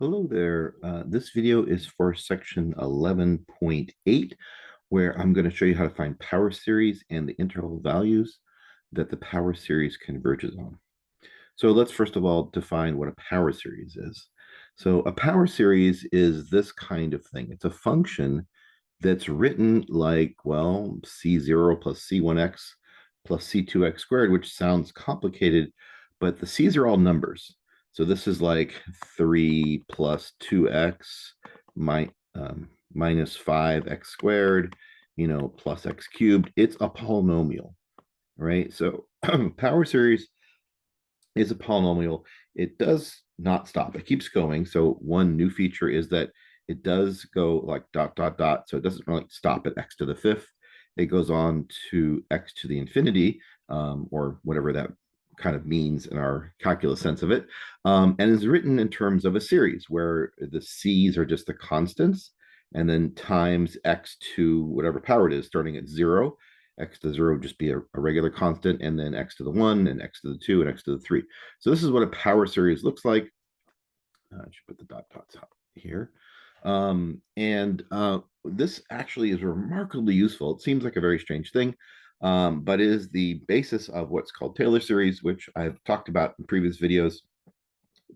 Hello there. This video is for section 11.8, where I'm going to show you how to find power series and the interval values that the power series converges on. So let's first of all define what a power series is. So a power series is this kind of thing. It's a function that's written like, well, C0 plus C1x plus C2x squared, which sounds complicated, but the C's are all numbers. So this is like 3 plus 2x minus 5x squared, plus x cubed. It's a polynomial, right? So power series is a polynomial. It does not stop. It keeps going. So one new feature is that it does go like dot, dot, dot. So it doesn't really stop at x to the fifth. It goes on to x to the infinity, or whatever that kind of means in our calculus sense of it, and is written in terms of a series where the c's are just the constants, and then times x to whatever power it is, starting at 0. X to 0 would just be a regular constant, and then x to the 1, and x to the 2, and x to the 3. So this is what a power series looks like. I should put the dot dots out here. And this actually is remarkably useful. It seems like a very strange thing, but is the basis of what's called Taylor series, which I've talked about in previous videos.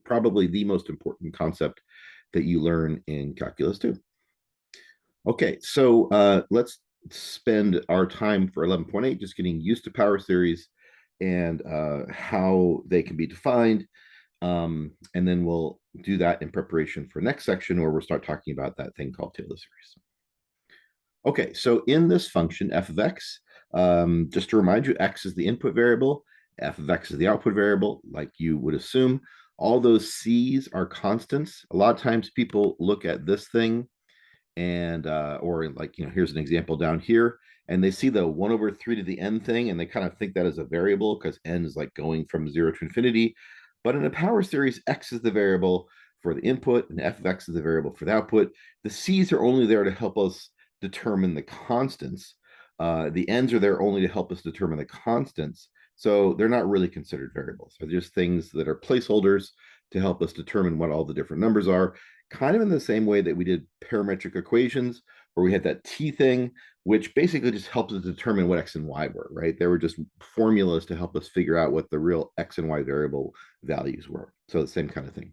Probably the most important concept that you learn in Calculus 2. Okay, so let's spend our time for 11.8 just getting used to power series and how they can be defined. And then we'll do that in preparation for next section where we'll start talking about that thing called Taylor series. Okay, so in this function, f of x, just to remind you, x is the input variable, f of x is the output variable, like you would assume. All those c's are constants. A lot of times people look at this thing and or like, here's an example down here, and they see the 1 over 3 to the n thing, and they kind of think that is a variable because n is like going from 0 to infinity. But in a power series, x is the variable for the input and f of x is the variable for the output. The c's are only there to help us determine the constants. The n's are there only to help us determine the constants, so they're not really considered variables. They're just things that are placeholders to help us determine what all the different numbers are, kind of in the same way that we did parametric equations, where we had that t thing, which basically just helps us determine what x and y were, right? They were just formulas to help us figure out what the real x and y variable values were. So the same kind of thing.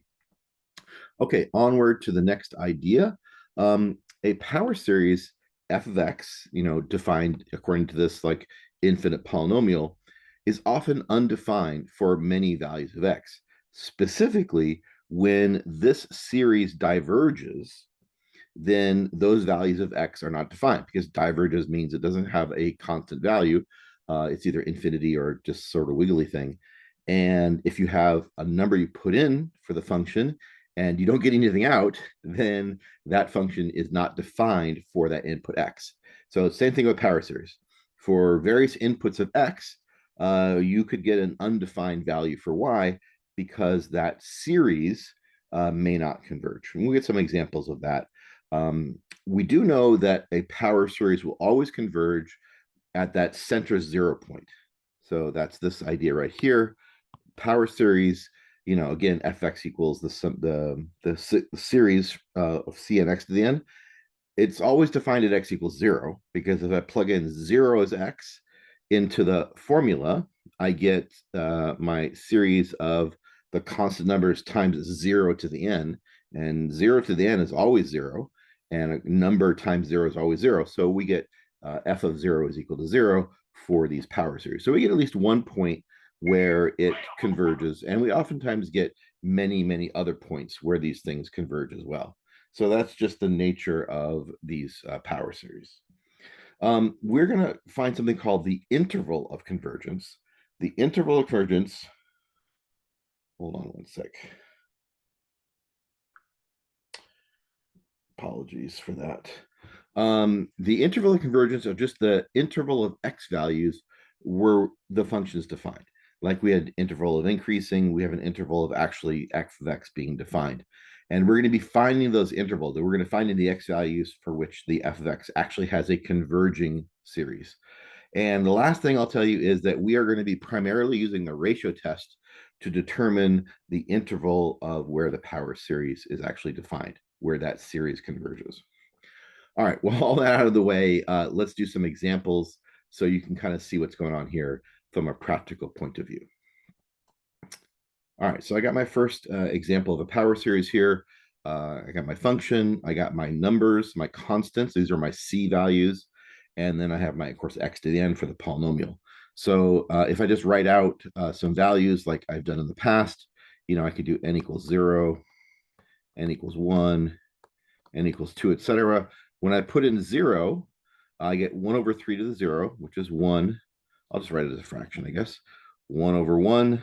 Okay, onward to the next idea. A power series f of x, defined according to this like infinite polynomial, is often undefined for many values of x. Specifically, when this series diverges, then those values of x are not defined, because diverges means it doesn't have a constant value. It's either infinity or just sort of wiggly thing. And if you have a number you put in for the function and you don't get anything out, then that function is not defined for that input x. So same thing with power series. For various inputs of x, you could get an undefined value for y because that series may not converge. And we'll get some examples of that. We do know that a power series will always converge at that center 0 point. So that's this idea right here. Power series, again, fx equals the series of c and x to the n. It's always defined at x equals 0, because if I plug in 0 as x into the formula, I get my series of the constant numbers times 0 to the n, and 0 to the n is always 0, and a number times 0 is always 0. So we get f of 0 is equal to 0 for these power series. So we get at least one point where it converges, and we oftentimes get many, many other points where these things converge as well. So that's just the nature of these power series. We're going to find something called the interval of convergence. The interval of convergence, hold on one sec. Apologies for that. The interval of convergence are just the interval of x values where the function is defined. Like we had interval of increasing, we have an interval of actually f of x being defined. And we're going to be finding those intervals, and we're going to find in the x values for which the f of x actually has a converging series. And the last thing I'll tell you is that we are going to be primarily using the ratio test to determine the interval of where the power series is actually defined, where that series converges. All right, well, all that out of the way, let's do some examples so you can kind of see what's going on here from a practical point of view. All right, so I got my first example of a power series here. I got my function, I got my numbers, my constants. These are my C values. And then I have my, of course, x to the n for the polynomial. So if I just write out some values like I've done in the past, I could do n equals 0, n equals 1, n equals 2, etc. When I put in 0, I get 1 over 3 to the 0, which is 1. I'll just write it as a fraction, I guess. 1 over 1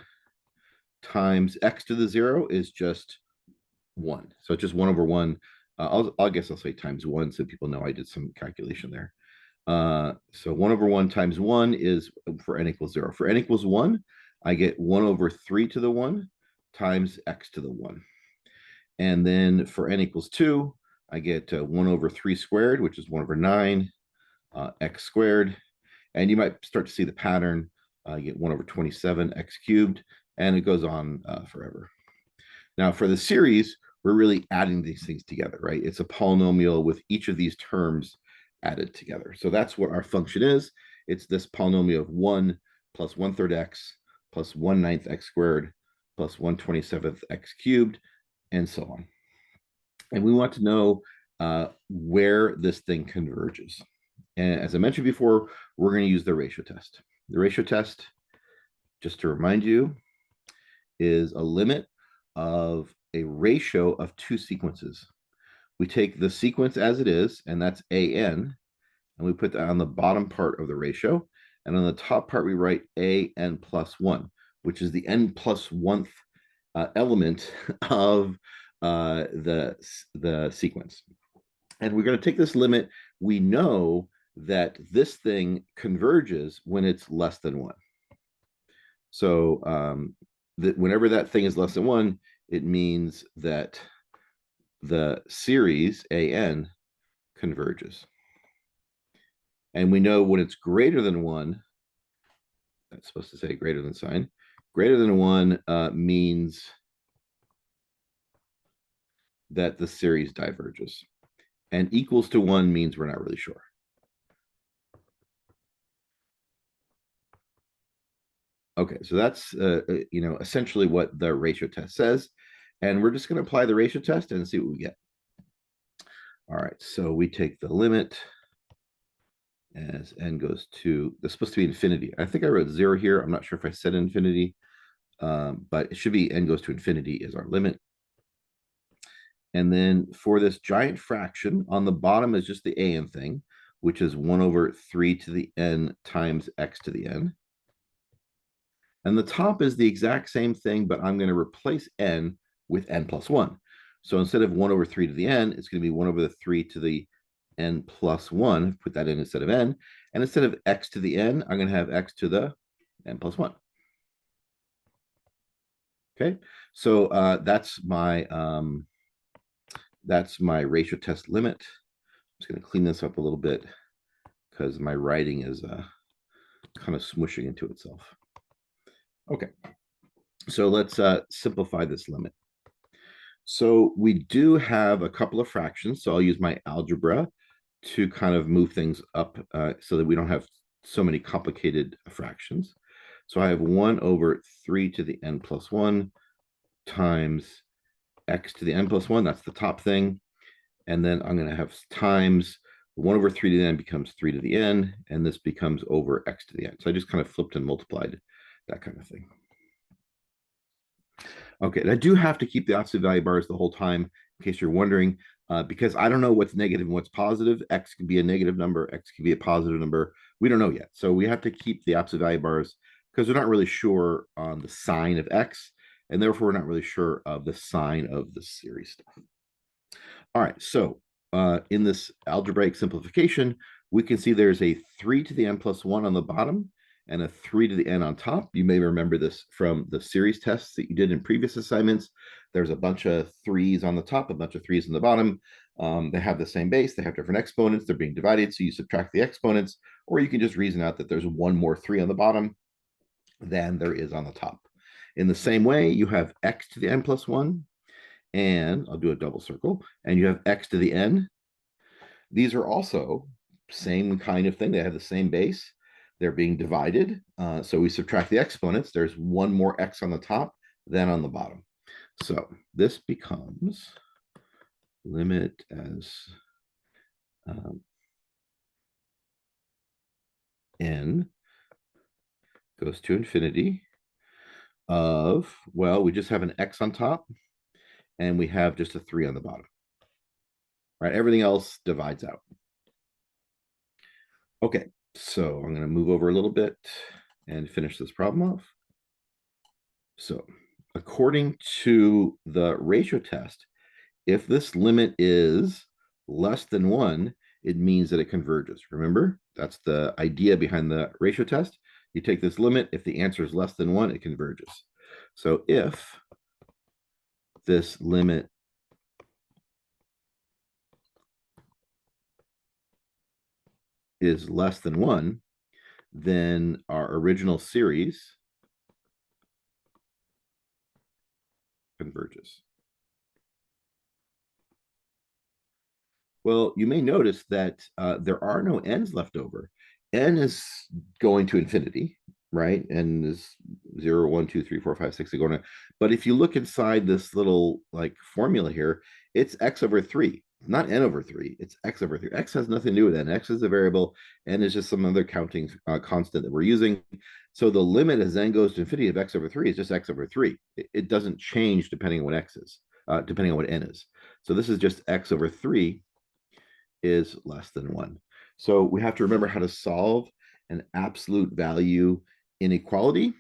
times x to the 0 is just 1. So it's just 1 over 1. I guess I'll say times 1 so people know I did some calculation there. So 1 over 1 times 1 is for n equals 0. For n equals 1, I get 1 over 3 to the 1 times x to the 1. And then for n equals 2, I get 1 over 3 squared, which is 1 over 9, x squared. And you might start to see the pattern. You get 1 over 27 x cubed, and it goes on forever. Now, for the series, we're really adding these things together, right? It's a polynomial with each of these terms added together. So that's what our function is. It's this polynomial of 1 plus 1/3 x plus 1/9 x squared plus 1/27 x cubed, and so on. And we want to know where this thing converges. And as I mentioned before, we're going to use the ratio test. The ratio test, just to remind you, is a limit of a ratio of two sequences. We take the sequence as it is, and that's an, and we put that on the bottom part of the ratio. And on the top part, we write an plus 1, which is the n plus 1th element of the sequence. And we're going to take this limit. We know that this thing converges when it's less than 1. So that whenever that thing is less than 1, it means that the series an converges. And we know when it's greater than 1, that's supposed to say greater than sign, greater than 1 means that the series diverges. And equals to 1 means we're not really sure. Okay, so that's essentially what the ratio test says. And we're just going to apply the ratio test and see what we get. All right, so we take the limit as n goes to, it's supposed to be infinity. I think I wrote 0 here. I'm not sure if I said infinity, but it should be n goes to infinity is our limit. And then for this giant fraction, on the bottom is just the an thing, which is 1 over 3 to the n times x to the n. And the top is the exact same thing, but I'm going to replace n with n plus 1. So instead of 1 over 3 to the n, it's going to be 1 over the 3 to the n plus 1. Put that in instead of n. And instead of x to the n, I'm going to have x to the n plus 1. Okay, so that's my ratio test limit. I'm just going to clean this up a little bit because my writing is kind of smushing into itself. Okay, so let's simplify this limit. So we do have a couple of fractions, so I'll use my algebra to kind of move things up so that we don't have so many complicated fractions. So I have 1 over 3 to the n plus 1 times x to the n plus 1. That's the top thing. And then I'm going to have times 1 over 3 to the n becomes 3 to the n, and this becomes over x to the n. So I just kind of flipped and multiplied that kind of thing. Okay, and I do have to keep the opposite value bars the whole time, in case you're wondering, because I don't know what's negative and what's positive. X could be a negative number, X could be a positive number. We don't know yet. So we have to keep the opposite value bars because we're not really sure on the sign of X, and therefore we're not really sure of the sign of the series stuff. All right, so in this algebraic simplification, we can see there's a 3 to the n plus 1 on the bottom and a 3 to the n on top. You may remember this from the series tests that you did in previous assignments. There's a bunch of 3's on the top, a bunch of 3's on the bottom. They have the same base. They have different exponents. They're being divided, so you subtract the exponents, or you can just reason out that there's one more 3 on the bottom than there is on the top. In the same way, you have x to the n plus 1, and I'll do a double circle, and you have x to the n. These are also same kind of thing. They have the same base. They're being divided. So we subtract the exponents. There's one more x on the top than on the bottom. So this becomes limit as n goes to infinity of, well, we just have an x on top and we have just a 3 on the bottom. Right? Everything else divides out. Okay, so I'm going to move over a little bit and finish this problem off. So according to the ratio test, if this limit is less than 1, it means that it converges. Remember, that's the idea behind the ratio test. You take this limit, if the answer is less than 1, it converges. So if this limit is less than 1, then our original series converges. Well, you may notice that there are no n's left over. N is going to infinity, right? N is 0, 1, 2, 3, 4, 5, 6 going to. But if you look inside this little like formula here, it's x over 3, not n over 3. It's x over 3. X has nothing to do with n. X is a variable. N is just some other counting constant that we're using. So the limit as n goes to infinity of x over 3 is just x over 3. It doesn't change depending on what x is, depending on what n is. So this is just x over 3 is less than 1. So we have to remember how to solve an absolute value inequality.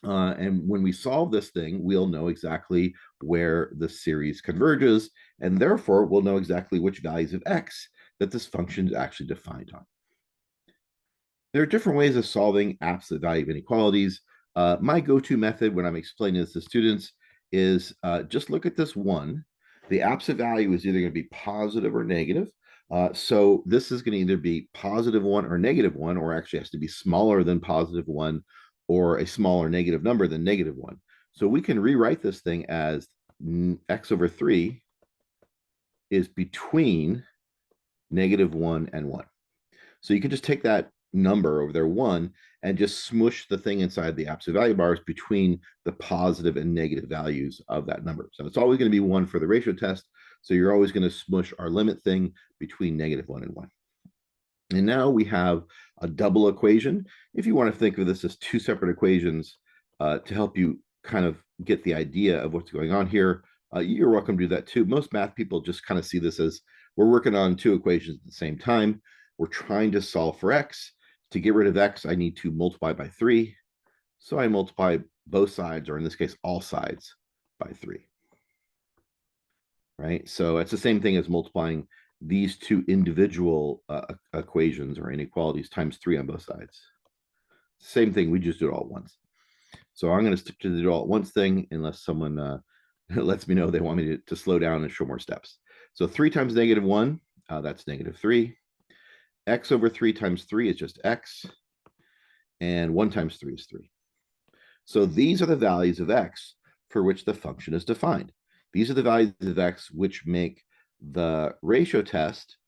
And when we solve this thing, we'll know exactly where the series converges, and therefore we'll know exactly which values of x that this function is actually defined on. There are different ways of solving absolute value inequalities. My go-to method when I'm explaining this to students is just look at this one. The absolute value is either going to be positive or negative. So this is going to either be positive 1 or negative 1, or actually has to be smaller than positive 1 or a smaller negative number than negative 1. So we can rewrite this thing as x over 3 is between negative 1 and 1. So you can just take that number over there, 1, and just smush the thing inside the absolute value bars between the positive and negative values of that number. So it's always going to be 1 for the ratio test. So you're always going to smush our limit thing between negative 1 and 1. And now we have a double equation. If you want to think of this as two separate equations to help you kind of get the idea of what's going on here, you're welcome to do that too. Most math people just kind of see this as we're working on two equations at the same time. We're trying to solve for x. To get rid of x, I need to multiply by 3. So I multiply both sides, or in this case, all sides, by 3. Right? So it's the same thing as multiplying these two individual equations or inequalities times 3 on both sides. Same thing, we just do it all at once. So I'm going to stick to the do all at once thing unless someone lets me know they want me to slow down and show more steps. So 3 times negative 1, that's negative 3. X over 3 times 3 is just x. And 1 times 3 is 3. So these are the values of x for which the function is defined. These are the values of x which make the ratio test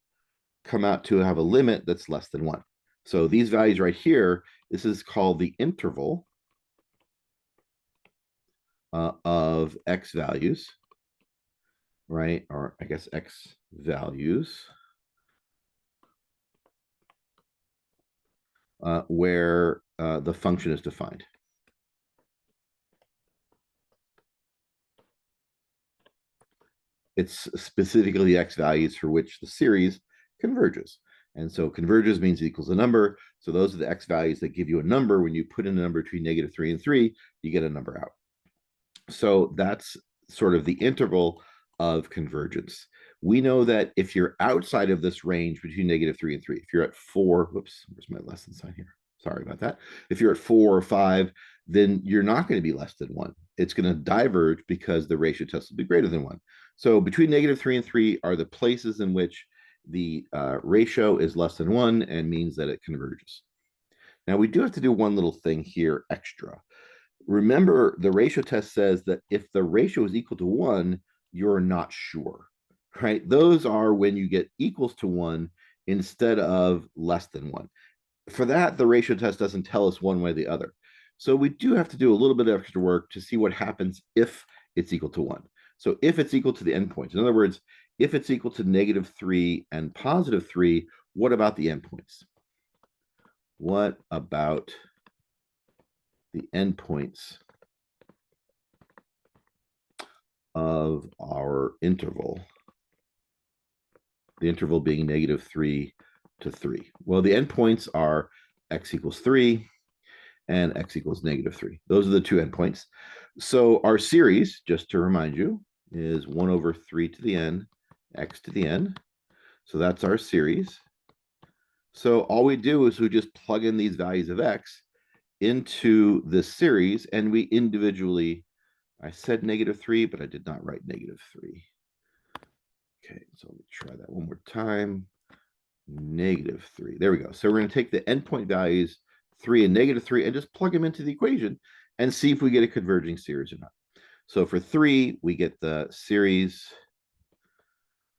come out to have a limit that's less than 1. So these values right here, this is called the interval of x values, right? Or I guess x values, where the function is defined. It's specifically the x values for which the series converges. And so converges means it equals a number. So those are the x values that give you a number. When you put in a number between negative 3 and 3, you get a number out. So that's sort of the interval of convergence. We know that if you're outside of this range between negative 3 and 3, if you're at 4, whoops, where's my lesson sign here? Sorry about that. If you're at 4 or 5, then you're not going to be less than 1. It's going to diverge because the ratio test will be greater than 1. So between negative 3 and 3 are the places in which the ratio is less than 1 and means that it converges. Now, we do have to do one little thing here extra. remember, the ratio test says that if the ratio is equal to 1, you're not sure, right? Those are when you get equals to 1 instead of less than 1. For that, the ratio test doesn't tell us one way or the other. So we do have to do a little bit of extra work to see what happens if it's equal to 1. So if it's equal to the endpoints, in other words, if it's equal to -3 and +3, what about the endpoints? What about the endpoints of our interval? The interval being -3 to 3. Well, the endpoints are x equals 3 and x equals -3. Those are the two endpoints. So our series, just to remind you, is 1 over 3 to the n, x to the n. So that's our series. So all we do is we just plug in these values of x into this series, and we individually, I said -3, but I did not write -3. Okay, so let me try that one more time. -3. There we go. So we're going to take the endpoint values 3 and -3 and just plug them into the equation and see if we get a converging series or not. So for 3, we get the series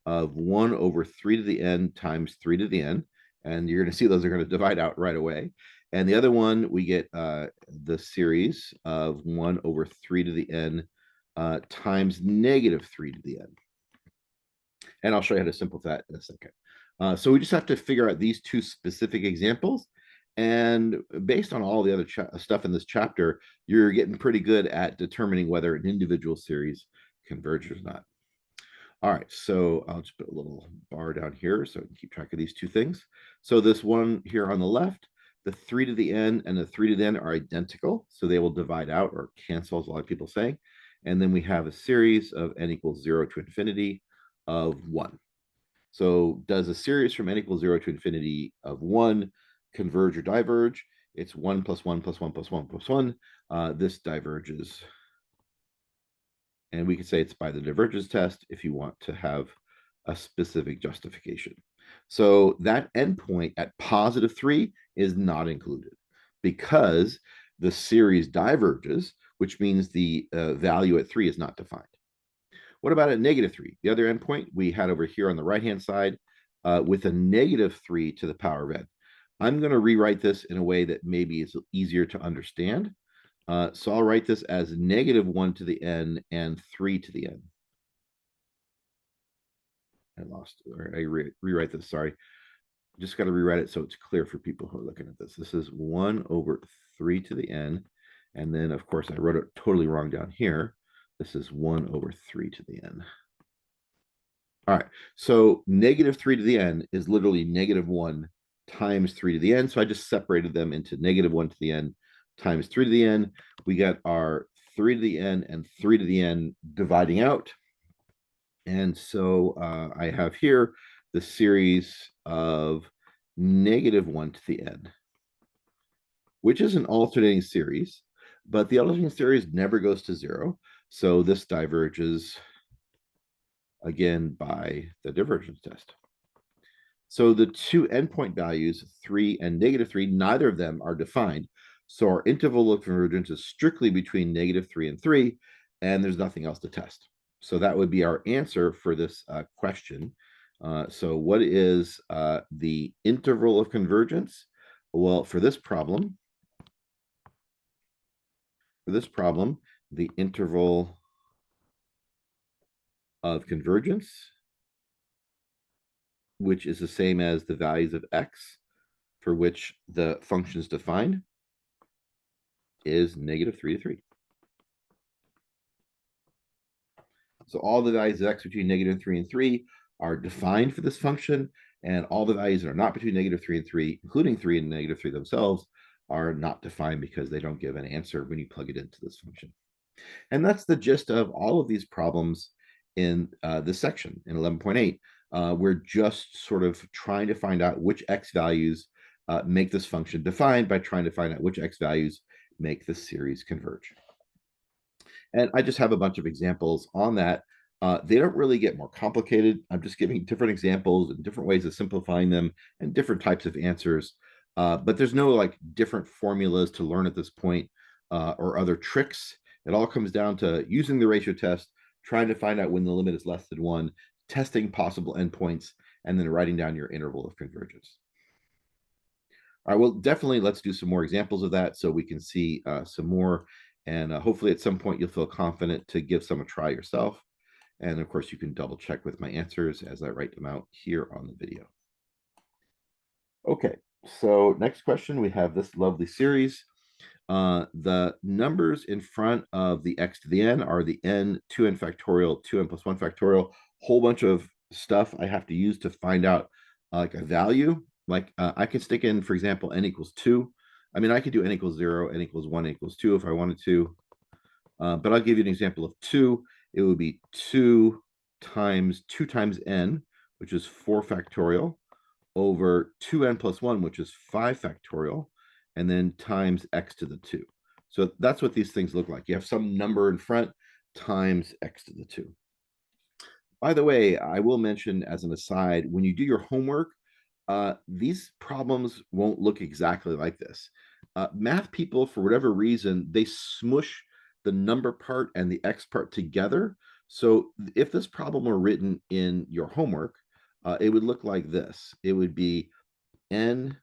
of 1 over 3 to the n times 3 to the n. And you're going to see those are going to divide out right away. And the other one, we get the series of 1 over 3 to the n times -3 to the n. And I'll show you how to simplify that in a second. So we just have to figure out these two specific examples. And based on all the other stuff in this chapter, you're getting pretty good at determining whether an individual series converges or not. All right, so I'll just put a little bar down here so I can keep track of these two things. So this one here on the left, the 3 to the n and the 3 to the n are identical. So they will divide out or cancel, as a lot of people say. And then we have a series of n equals 0 to infinity of 1. So does a series from n equals 0 to infinity of 1 converge or diverge? It's 1 plus 1 plus 1 plus 1 plus 1. This diverges. And we could say it's by the divergence test if you want to have a specific justification. So that endpoint at +3 is not included because the series diverges, which means the value at 3 is not defined. What about at -3? The other endpoint we had over here on the right-hand side with a -3 to the power of n. I'm going to rewrite this in a way that maybe is easier to understand. So I'll write this as -1 to the n and 3 to the n. I lost, or I rewrite this, sorry. Just got to rewrite it so it's clear for people who are looking at this. This is 1 over 3 to the n. And then, of course, I wrote it totally wrong down here. This is 1 over 3 to the n. All right, so -3 to the n is literally -1 times 3 to the n. So I just separated them into -1 to the n times 3 to the n. We got our 3 to the n and 3 to the n dividing out. And so I have here the series of -1 to the n, which is an alternating series, but the alternating series never goes to 0. So this diverges again by the divergence test. So the two endpoint values, 3 and -3, neither of them are defined. So our interval of convergence is strictly between -3 and 3, and there's nothing else to test. So that would be our answer for this question. So what is the interval of convergence? Well, for this problem, the interval of convergence, which is the same as the values of x for which the function is defined, is -3 to 3. So all the values of x between -3 and 3 are defined for this function, and all the values that are not between -3 and 3, including 3 and -3 themselves, are not defined because they don't give an answer when you plug it into this function. And that's the gist of all of these problems in this section in 11.8. We're just sort of trying to find out which x values make this function defined by trying to find out which x values make this series converge. And I just have a bunch of examples on that. They don't really get more complicated. I'm just giving different examples and different ways of simplifying them and different types of answers. But there's no like different formulas to learn at this point. or other tricks. It all comes down to using the ratio test, trying to find out when the limit is less than 1, testing possible endpoints, and then writing down your interval of convergence. All right, well, definitely let's do some more examples of that so we can see some more. And hopefully at some point you'll feel confident to give some a try yourself. And of course, you can double check with my answers as I write them out here on the video. Okay, so next question, we have this lovely series. The numbers in front of the x to the n are the n, 2n factorial, 2n plus 1 factorial, whole bunch of stuff I have to use to find out like a value. Like I can stick in, for example, n equals 2. I mean, I could do n equals 0, n equals 1, n equals 2 if I wanted to. But I'll give you an example of 2. It would be 2 times n, which is 4 factorial, over 2n plus 1, which is 5 factorial, and then times x to the 2. So that's what these things look like. You have some number in front times x to the 2. By the way, I will mention as an aside, when you do your homework, these problems won't look exactly like this. Math people, for whatever reason, they smush the number part and the x part together. So if this problem were written in your homework, it would look like this. It would be n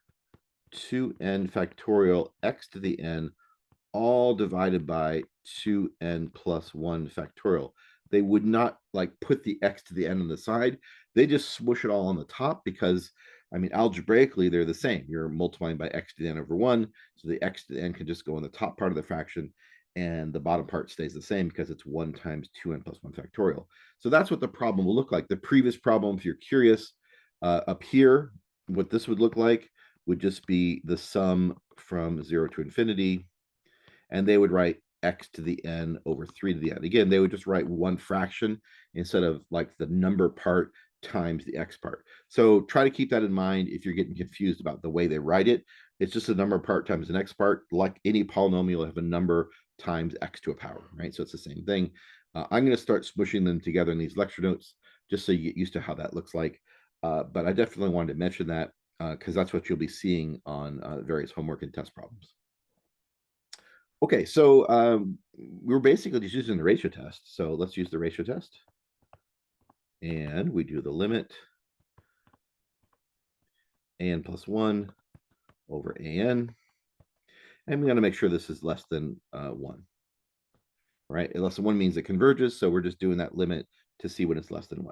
2n factorial x to the n all divided by 2n plus 1 factorial. They would not like put the x to the n on the side. They just smush it all on the top because, I mean, algebraically, they're the same. You're multiplying by x to the n over 1. So the x to the n can just go in the top part of the fraction, and the bottom part stays the same because it's 1 times 2n plus 1 factorial. So that's what the problem will look like. The previous problem, if you're curious, up here, what this would look like would just be the sum from 0 to infinity, and they would write x to the n over 3 to the n. Again, they would just write one fraction instead of like the number part times the x part. So try to keep that in mind if you're getting confused about the way they write it. It's just a number part times an x part. Like any polynomial, have a number times x to a power, right? So it's the same thing. I'm going to start smushing them together in these lecture notes just so you get used to how that looks like. But I definitely wanted to mention that because that's what you'll be seeing on various homework and test problems. Okay, so we're basically just using the ratio test. So let's use the ratio test. And we do the limit an plus 1 over an. And we got to make sure this is less than 1. Right? Less than 1 means it converges. So we're just doing that limit to see when it's less than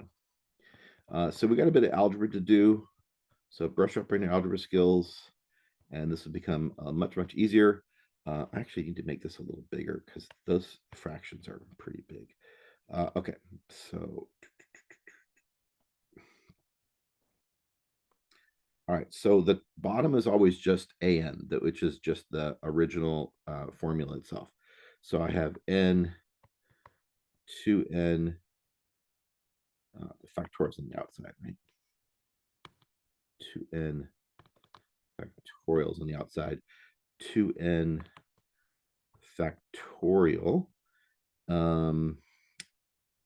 1. So we got a bit of algebra to do. So brush up on your algebra skills. And this will become much, much easier. I actually need to make this a little bigger because those fractions are pretty big. Okay, so all right, so the bottom is always just an, which is just the original formula itself. So I have n 2n, the factorials on the outside, right? 2n factorials on the outside, 2n factorial,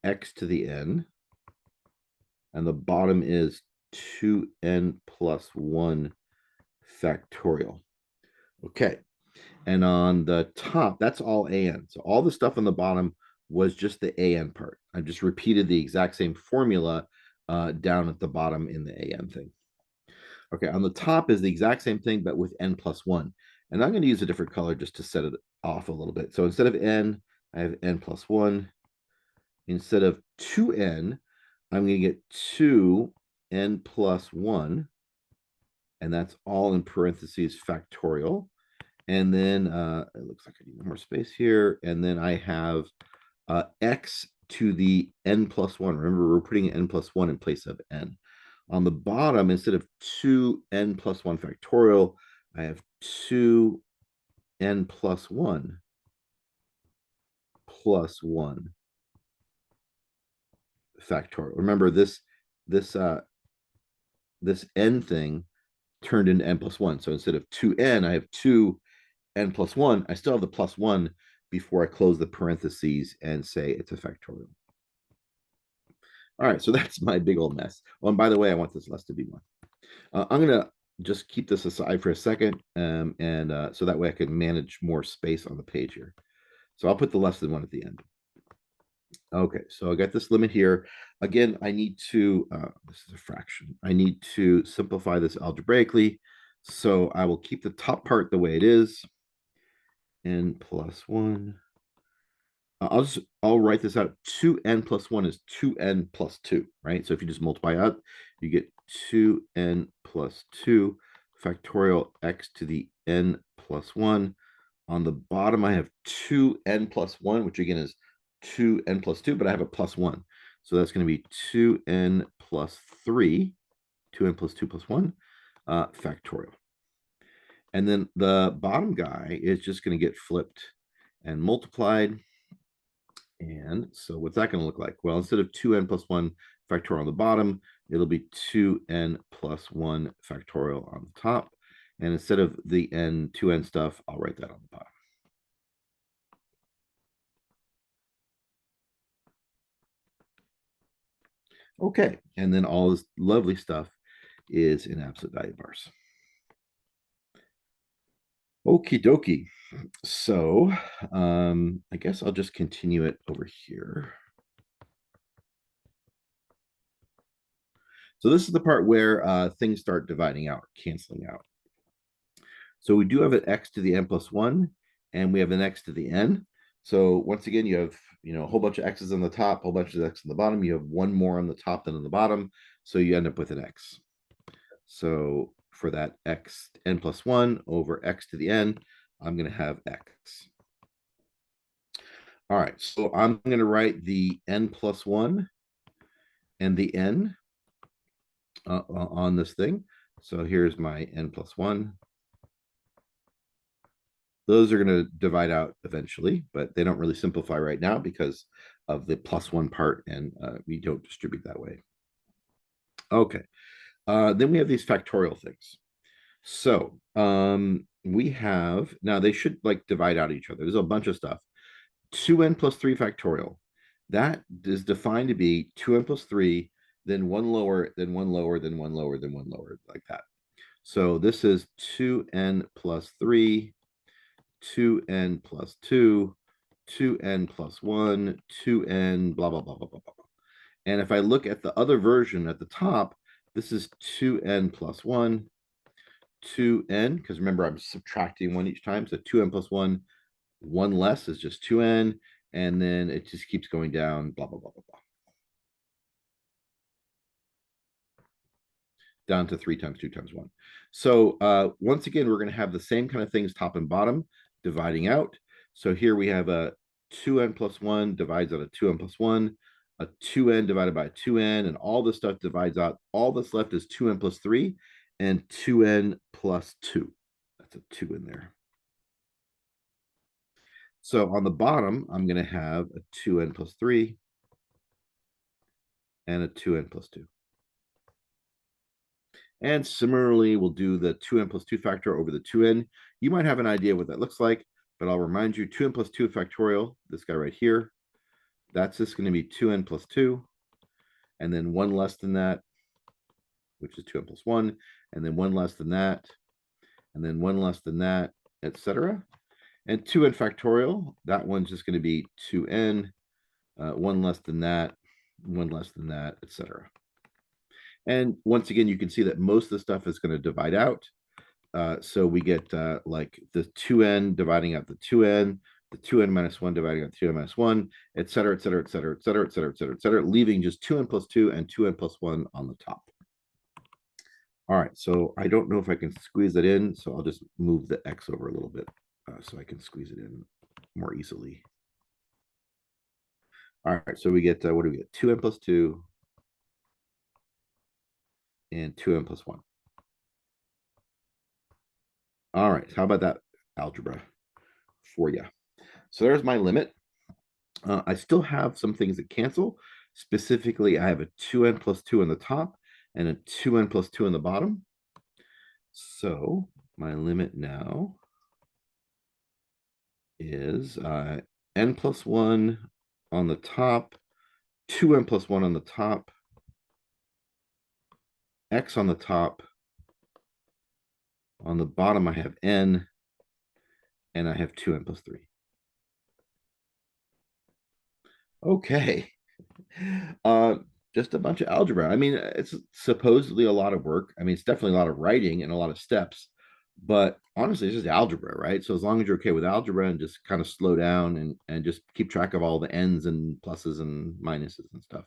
x to the n, and the bottom is 2n plus 1 factorial. Okay, and on the top, that's all an. So all the stuff on the bottom was just the an part. I just repeated the exact same formula down at the bottom in the an thing. Okay, on the top is the exact same thing, but with n plus 1. And I'm going to use a different color just to set it off a little bit. So instead of n, I have n plus 1. Instead of 2n, I'm going to get 2n plus 1. And that's all in parentheses factorial. And then it looks like I need more space here. And then I have x to the n plus 1. Remember, we're putting n plus 1 in place of n. On the bottom, instead of 2n plus 1 factorial, I have 2n plus 1 plus 1 factorial. Remember, this n thing turned into n plus 1. So instead of 2n, I have 2n plus 1. I still have the plus 1 before I close the parentheses and say it's a factorial. All right, so that's my big old mess. Oh, and by the way, I want this less to be 1. I'm going to just keep this aside for a second, so that way I can manage more space on the page here. So I'll put the less than 1 at the end. Okay, so I got this limit here. Again, I need to, this is a fraction. I need to simplify this algebraically. So I will keep the top part the way it is, n plus 1. I'll write this out. 2n plus 1 is 2n plus 2, right? So if you just multiply out, you get 2n plus 2 factorial x to the n plus 1. On the bottom, I have 2n plus 1, which again is 2n plus 2, but I have a plus 1. So that's going to be 2n plus 3, 2n plus 2 plus 1, factorial. And then the bottom guy is just going to get flipped and multiplied. And so what's that going to look like? Well, instead of 2n plus 1 factorial on the bottom, it'll be 2n plus 1 factorial on the top. And instead of the 2n stuff, I'll write that on the bottom. Okay, and then all this lovely stuff is in absolute value bars. Okie dokie. So I guess I'll just continue it over here. So this is the part where things start dividing out, canceling out. So we do have an x to the n plus 1, and we have an x to the n. So once again, you have a whole bunch of x's on the top, a whole bunch of x's on the bottom. You have one more on the top than on the bottom, so you end up with an x. So for that x n plus 1 over x to the n, I'm going to have x. All right, so I'm going to write the n plus 1 and the n on this thing. So here's my n plus 1. Those are going to divide out eventually, but they don't really simplify right now because of the plus 1 part, and we don't distribute that way. Okay, then we have these factorial things. So we have, now they should like divide out each other. There's a bunch of stuff. 2n plus 3 factorial. That is defined to be 2n plus 3, then one lower, then one lower, then one lower, then one lower, like that. So this is 2n plus 3, 2n plus 2, 2n plus 1, 2n, blah, blah, blah, blah, blah, blah. And if I look at the other version at the top, this is 2n plus 1, 2n, because remember, I'm subtracting 1 each time. So 2n plus 1, 1 less is just 2n, and then it just keeps going down, blah, blah, blah, blah, blah. Down to 3 times 2 times 1. So once again, we're going to have the same kind of things top and bottom dividing out. So here we have a 2n plus 1 divides out a 2n plus 1, a 2n divided by a 2n, and all this stuff divides out. All that's left is 2n plus 3 and 2n plus 2. That's a 2 in there. So on the bottom, I'm going to have a 2n plus 3 and a 2n plus 2. And similarly, we'll do the 2n plus 2 factor over the 2n. You might have an idea what that looks like, but I'll remind you, 2n plus 2 factorial, this guy right here, that's just going to be 2n plus 2, and then 1 less than that, which is 2n plus 1, and then 1 less than that, and then 1 less than that, etc. And 2n factorial, that one's just going to be 2n, 1 less than that, 1 less than that, etc. And once again, you can see that most of the stuff is going to divide out. So we get like the 2n dividing out the 2n, the 2n minus 1 dividing out 2n minus 1, et cetera, et cetera, et cetera, et cetera, et cetera, et cetera, et cetera, leaving just 2n plus 2 and 2n plus 1 on the top. All right, so I don't know if I can squeeze it in, so I'll just move the x over a little bit so I can squeeze it in more easily. All right, so we get, what do we get? 2n plus 2 and 2n plus 1. All right, how about that algebra for you? So there's my limit. I still have some things that cancel. Specifically, I have a 2n plus 2 on the top and a 2n plus 2 on the bottom. So my limit now is n plus 1 on the top, 2n plus 1 on the top, x on the top, On the bottom, I have n, and I have 2n plus 3. Okay. Uh, just a bunch of algebra. I mean, it's supposedly a lot of work. I mean, it's definitely a lot of writing and a lot of steps, but honestly, it's just algebra, right? So as long as you're okay with algebra and just kind of slow down and just keep track of all the n's and pluses and minuses and stuff,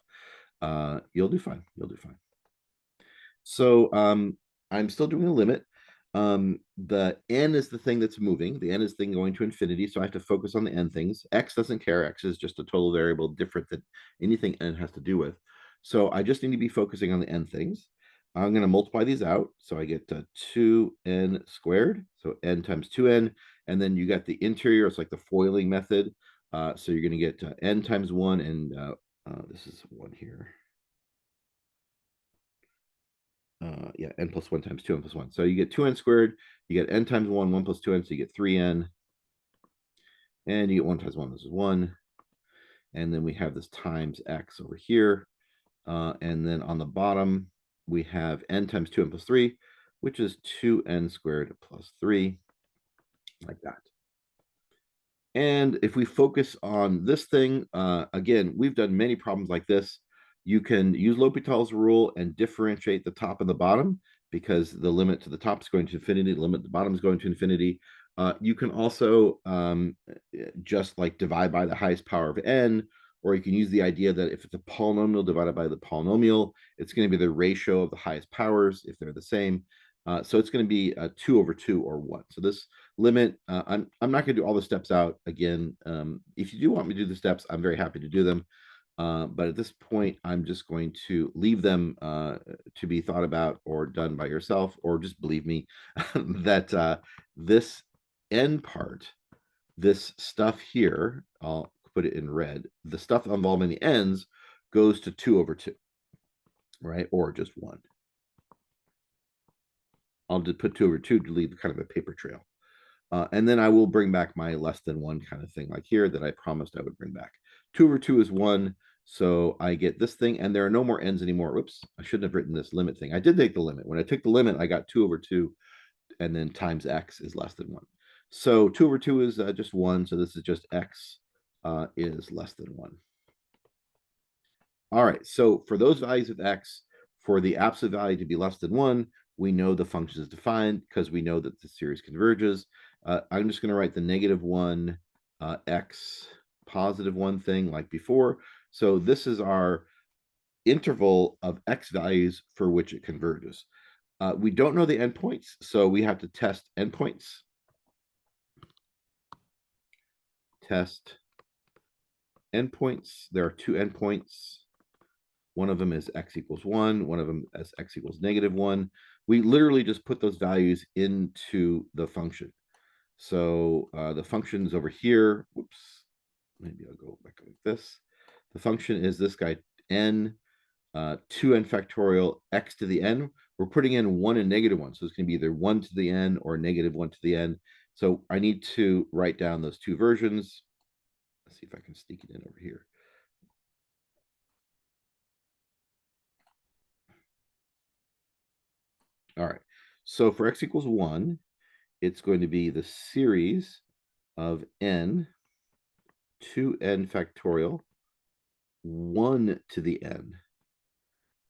you'll do fine. You'll do fine. So I'm still doing a limit. The n is the thing that's moving. The n is the thing going to infinity. So I have to focus on the n things. X doesn't care. X is just a total variable different than anything n has to do with. So I just need to be focusing on the n things. I'm going to multiply these out. So I get 2n squared. So n times 2n. And then you got the interior. It's like the foiling method. So you're going to get n times 1. And this is 1 here. Yeah, n plus 1 times 2n plus 1. So you get 2n squared, you get n times 1, 1 plus 2n, so you get 3n, and you get 1 times 1, this is 1. And then we have this times x over here. And then on the bottom, we have n times 2n plus 3, which is 2n squared plus 3, like that. And if we focus on this thing, again, we've done many problems like this. You can use L'Hopital's rule and differentiate the top and the bottom because the limit to the top is going to infinity, the limit to the bottom is going to infinity. You can also just like divide by the highest power of n, or you can use the idea that if it's a polynomial divided by the polynomial, it's going to be the ratio of the highest powers if they're the same. So it's going to be 2 over 2 or 1. So this limit, I'm not going to do all the steps out again. If you do want me to do the steps, I'm very happy to do them. But at this point, I'm just going to leave them to be thought about or done by yourself, or just believe me that this end part, this stuff here, I'll put it in red, the stuff involving the ends goes to 2 over 2, right? Or just 1. I'll just put 2 over 2 to leave kind of a paper trail. And then I will bring back my less than 1 kind of thing like here that I promised I would bring back. 2 over 2 is 1. So I get this thing, and there are no more ends anymore. Whoops, I shouldn't have written this limit thing. I did take the limit. When I took the limit, I got 2 over 2, and then times x is less than 1. So 2 over 2 is just 1. So this is just x is less than 1. All right, so for those values of x, for the absolute value to be less than 1, we know the function is defined because we know that the series converges. I'm just going to write the -1 x positive 1 thing like before. So this is our interval of x values for which it converges. We don't know the endpoints, so we have to test endpoints. Test endpoints. There are 2 endpoints. One of them is x equals 1. One of them is x equals -1. We literally just put those values into the function. So the function is over here. Whoops. Maybe I'll go back like this. The function is this guy, n, 2n factorial x to the n. We're putting in 1 and -1. So it's going to be either 1 to the n or -1 to the n. So I need to write down those 2 versions. Let's see if I can sneak it in over here. All right. So for x equals 1, it's going to be the series of n, 2n factorial, 1 to the n.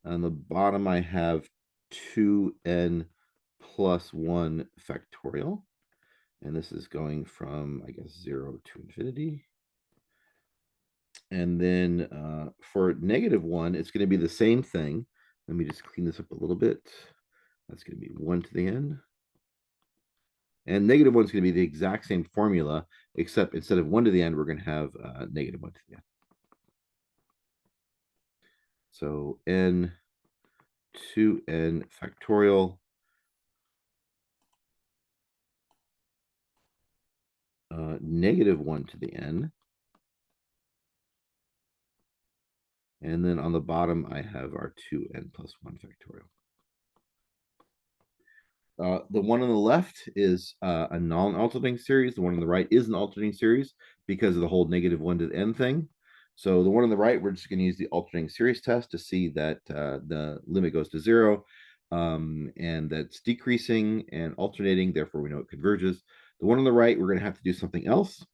On the bottom, I have 2n plus 1 factorial. And this is going from, I guess, 0 to infinity. And then for -1, it's going to be the same thing. Let me just clean this up a little bit. That's going to be 1 to the n. And -1 is going to be the exact same formula, except instead of 1 to the n, we're going to have -1 to the n. So n 2n factorial -1 to the n. And then on the bottom, I have our 2n plus 1 factorial. The one on the left is a non-alternating series. The one on the right is an alternating series because of the whole -1 to the n thing. So the one on the right, we're just going to use the alternating series test to see that the limit goes to 0. and that's decreasing and alternating. Therefore, we know it converges. The one on the right, we're going to have to do something else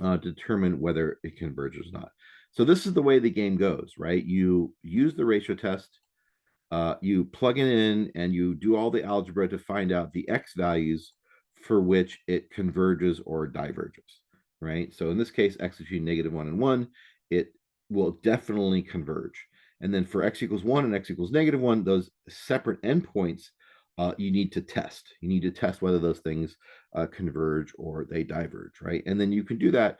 to determine whether it converges or not. So this is the way the game goes, right? You use the ratio test, you plug it in, and you do all the algebra to find out the x values for which it converges or diverges, right? So in this case, x between -1 and 1, it will definitely converge. And then for x equals 1 and x equals -1, those separate endpoints you need to test. You need to test whether those things converge or they diverge, right? And then you can do that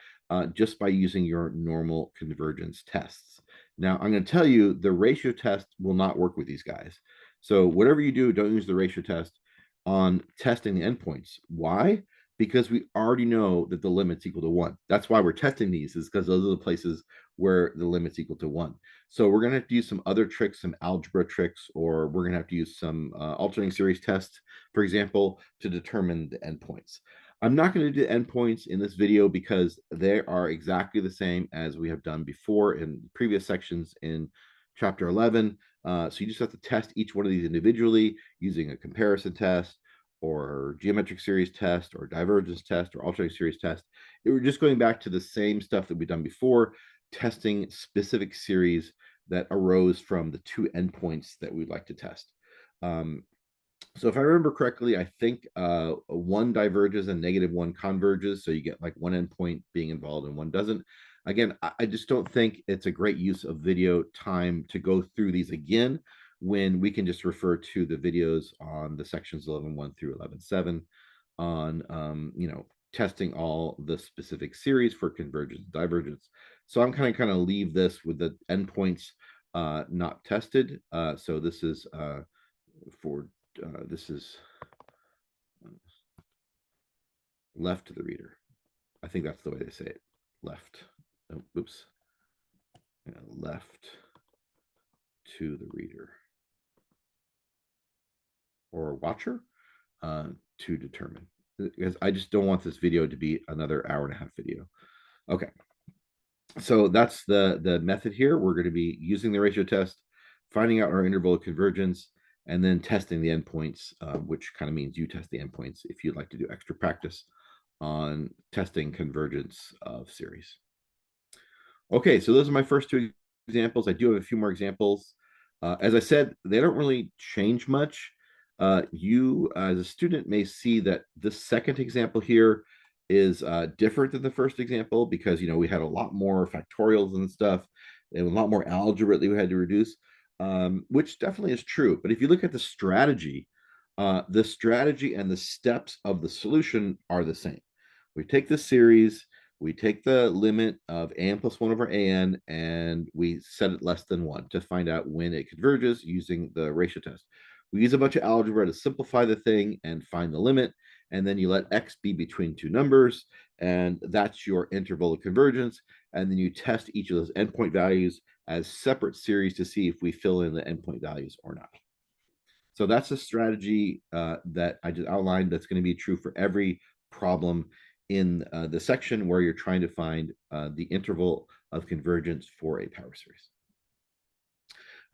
just by using your normal convergence tests. Now, I'm going to tell you the ratio test will not work with these guys. So whatever you do, don't use the ratio test on testing the endpoints. Why? Because we already know that the limit's equal to 1. That's why we're testing these, is because those are the places where the limit's equal to 1. So we're going to have to use some other tricks, some algebra tricks, or we're going to have to use some alternating series tests, for example, to determine the endpoints. I'm not going to do endpoints in this video because they are exactly the same as we have done before in previous sections in chapter 11. So you just have to test each one of these individually using a comparison test or geometric series test or divergence test or alternating series test. We're just going back to the same stuff that we've done before, testing specific series that arose from the two endpoints that we'd like to test. So if I remember correctly, I think one diverges and -1 converges. So you get like one endpoint being involved and one doesn't. Again, I just don't think it's a great use of video time to go through these again when we can just refer to the videos on the sections 11.1 through 11.7 on, testing all the specific series for convergence and divergence. So I'm kind of leave this with the endpoints not tested. So this is for this is left to the reader. I think that's the way they say it. Left. Oh, oops. Yeah, left to the reader or watcher to determine. Because I just don't want this video to be another hour-and-a-half video. Okay. So that's the method here. We're going to be using the ratio test, finding out our interval of convergence, and then testing the endpoints, which kind of means you test the endpoints if you'd like to do extra practice on testing convergence of series. Okay, so those are my first two examples. I do have a few more examples. As I said, they don't really change much. You, as a student, may see that the second example here is different than the first example because, we had a lot more factorials and stuff and a lot more algebra that we had to reduce, which definitely is true. But if you look at the strategy and the steps of the solution are the same. We take the series, we take the limit of an plus 1 over an, and we set it less than 1 to find out when it converges using the ratio test. We use a bunch of algebra to simplify the thing and find the limit, and then you let x be between two numbers, and that's your interval of convergence, and then you test each of those endpoint values as separate series to see if we fill in the endpoint values or not. So that's a strategy that I just outlined that's going to be true for every problem in the section where you're trying to find the interval of convergence for a power series.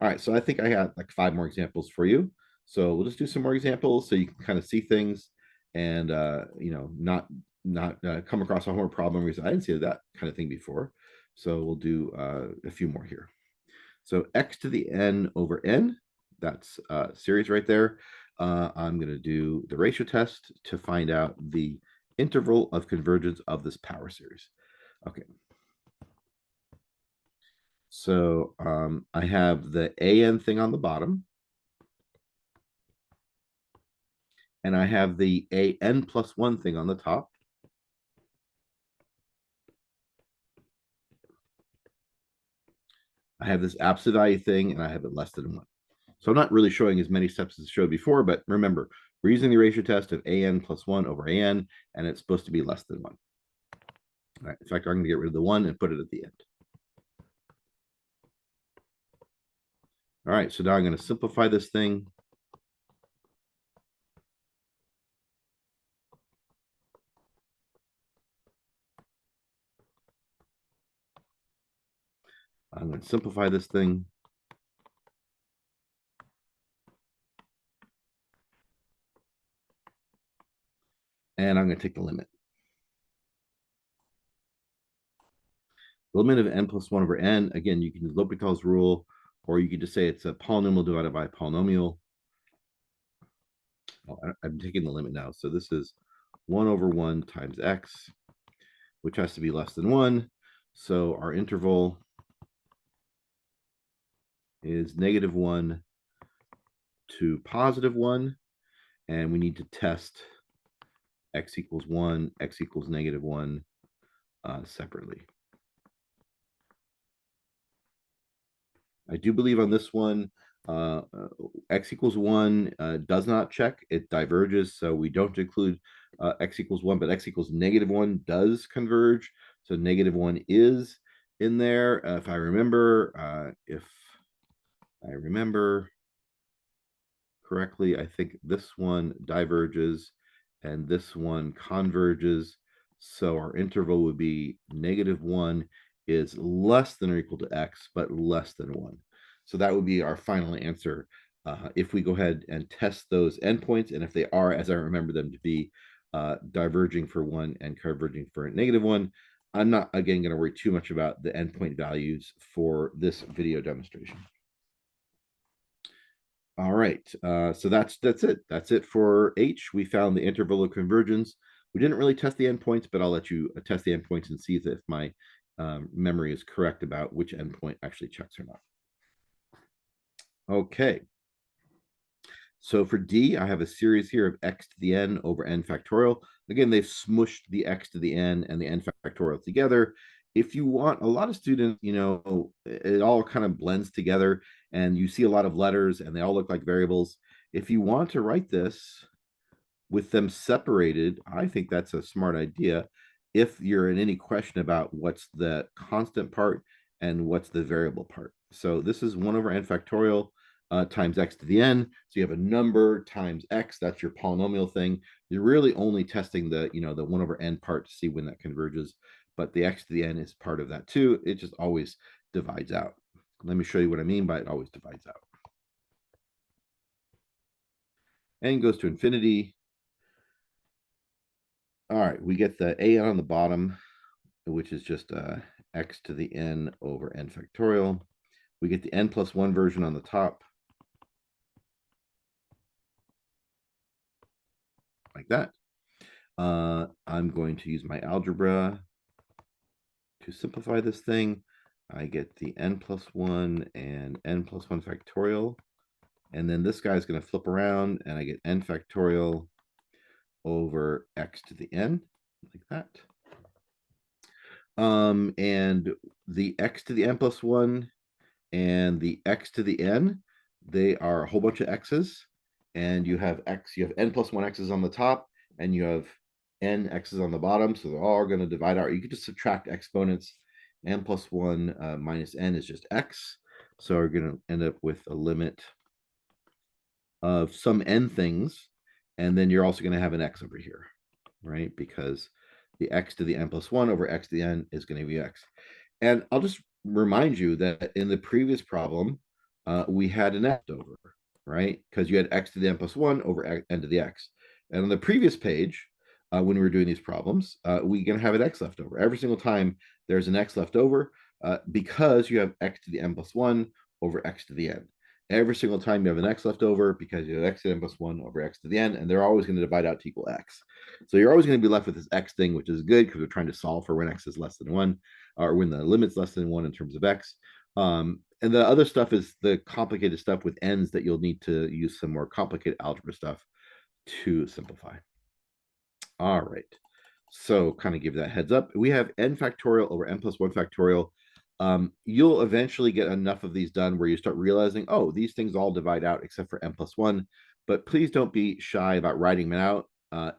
All right, so I think I had like 5 more examples for you. So we'll just do some more examples so you can kind of see things and not come across a homework problem where you say, I didn't see that kind of thing before. So we'll do a few more here. So x to the n over n, that's a series right there. I'm going to do the ratio test to find out the interval of convergence of this power series. Okay. So I have the an thing on the bottom. And I have the an plus 1 thing on the top. I have this absolute value thing, and I have it less than 1. So I'm not really showing as many steps as I showed before, but remember, we're using the ratio test of an plus 1 over an, and it's supposed to be less than 1. All right, in fact, I'm going to get rid of the 1 and put it at the end. All right, so now I'm going to simplify this thing. I'm going to simplify this thing. And I'm going to take the limit. The limit of n plus 1 over n, again, you can use L'Hopital's rule, or you could just say it's a polynomial divided by a polynomial. Oh, I'm taking the limit now. So this is 1 over 1 times x, which has to be less than 1. So our interval is -1 to +1. And we need to test x equals 1, x equals -1 separately. I do believe on this one, x equals 1 does not check. It diverges, so we don't include x equals 1, but x equals -1 does converge. So -1 is in there. If I remember correctly, I think this one diverges and this one converges. So our interval would be -1 is less than or equal to x, but less than 1. So that would be our final answer if we go ahead and test those endpoints. And if they are, as I remember them to be, diverging for 1 and converging for -1, I'm not, again, going to worry too much about the endpoint values for this video demonstration. All right, so that's it. That's it for H. We found the interval of convergence. We didn't really test the endpoints, but I'll let you test the endpoints and see if my memory is correct about which endpoint actually checks or not. Okay. So for D, I have a series here of x to the n over n factorial. Again, they've smushed the x to the n and the n factorial together. If you want, a lot of students, it all kind of blends together and you see a lot of letters and they all look like variables. If you want to write this with them separated, I think that's a smart idea. If you're in any question about what's the constant part and what's the variable part. So this is 1 over n factorial times x to the n. So you have a number times x, that's your polynomial thing. You're really only testing the 1 over n part to see when that converges, but the x to the n is part of that too. It just always divides out. Let me show you what I mean by it always divides out. N goes to infinity. All right, we get the a on the bottom, which is just x to the n over n factorial. We get the n plus 1 version on the top, like that. I'm going to use my algebra to simplify this thing. I get the n plus 1 and n plus 1 factorial. And then this guy is going to flip around, and I get n factorial over x to the n, like that. And the x to the n plus 1 and the x to the n, they are a whole bunch of x's. And you have n plus 1 x's on the top, and you have n x's on the bottom. So they're all going to divide out. You could just subtract exponents. N plus 1 minus n is just x. So we're going to end up with a limit of some n things. And then you're also going to have an x over here, right? Because the x to the n plus 1 over x to the n is going to be x. And I'll just remind you that in the previous problem, we had an x over, right? Because you had x to the n plus 1 over n to the x. And on the previous page, when we were doing these problems, we're going to have an x left over. Every single time there's an x left over because you have x to the n plus 1 over x to the n. Every single time you have an x left over because you have x to the n plus 1 over x to the n, and they're always going to divide out to equal x. So you're always going to be left with this x thing, which is good because we're trying to solve for when x is less than 1, or when the limit's less than 1 in terms of x. And the other stuff is the complicated stuff with n's that you'll need to use some more complicated algebra stuff to simplify. All right. So kind of give that heads up. We have n factorial over n plus 1 factorial. You'll eventually get enough of these done where you start realizing, oh, these things all divide out except for n plus 1. But please don't be shy about writing them out.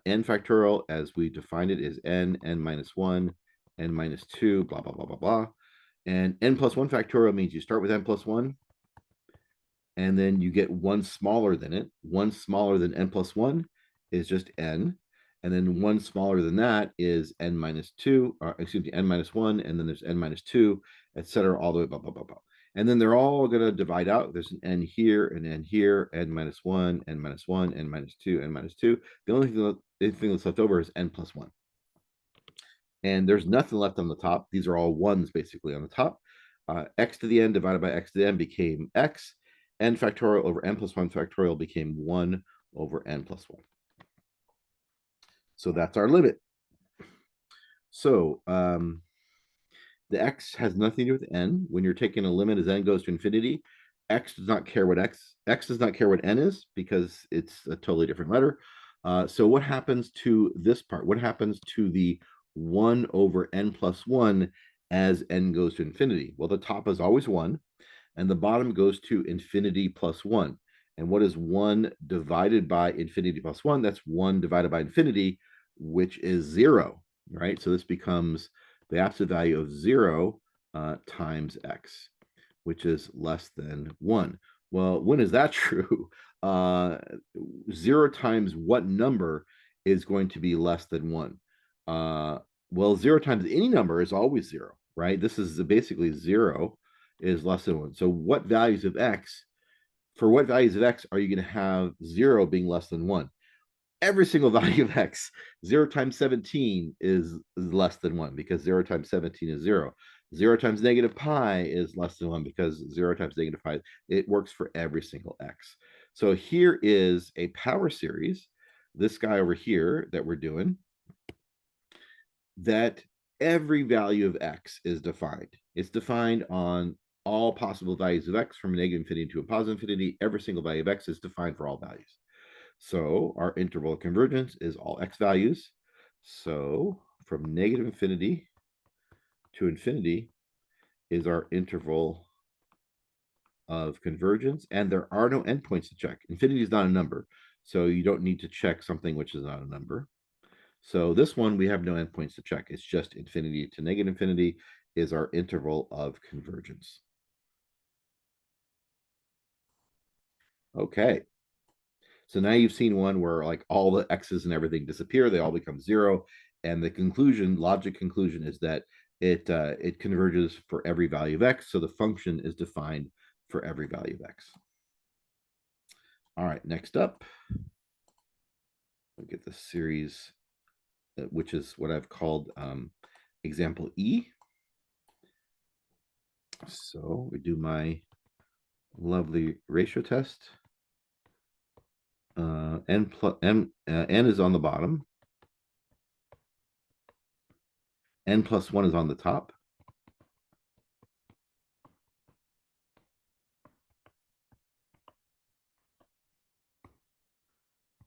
N factorial, as we defined it, is n minus 1, n minus 2, blah, blah, blah, blah, blah. And n plus 1 factorial means you start with n plus 1, and then you get one smaller than it. One smaller than n plus 1 is just n. And then one smaller than that is n minus 2, or excuse me, n minus 1, and then there's n minus 2, etc., all the way, blah, blah, blah, blah. And then they're all going to divide out. There's an n here, an n here, n minus 1, n minus 1, n minus 2, n minus 2. The only thing that's left over is n plus 1. And there's nothing left on the top. These are all ones basically on the top. X to the n divided by x to the n became x. N factorial over n plus 1 factorial became 1 over n plus 1. So that's our limit. So the x has nothing to do with n. When you're taking a limit as n goes to infinity, x does not care what x does not care what n is because it's a totally different letter. So what happens to this part? What happens to the 1 over n plus 1 as n goes to infinity? Well, the top is always 1, and the bottom goes to infinity plus 1. And what is 1 divided by infinity plus 1? That's 1 divided by infinity, which is 0, right? So this becomes the absolute value of 0 times x, which is less than 1. Well, when is that true? 0 times what number is going to be less than 1? Well, 0 times any number is always 0, right? This is basically 0 is less than 1. So what values of x, for what values of x are you going to have 0 being less than 1? Every single value of x. 0 times 17 is less than 1 because 0 times 17 is 0. 0 times negative pi is less than 1 because 0 times negative pi, it works for every single x. So here is a power series, this guy over here that we're doing, that every value of x is defined. It's defined on all possible values of x from a negative infinity to a positive infinity. Every single value of x is defined for all values. So our interval of convergence is all x values. So from negative infinity to infinity is our interval of convergence, and there are no endpoints to check. Infinity is not a number, so you don't need to check something which is not a number. So this one, we have no endpoints to check. It's just infinity to negative infinity is our interval of convergence. Okay. So now you've seen one where like all the x's and everything disappear, they all become 0. And the conclusion, logic conclusion, is that it converges for every value of x. So the function is defined for every value of x. All right, next up, we'll get the series, which is what I've called example E. So we do my lovely ratio test. N is on the bottom. N plus 1 is on the top.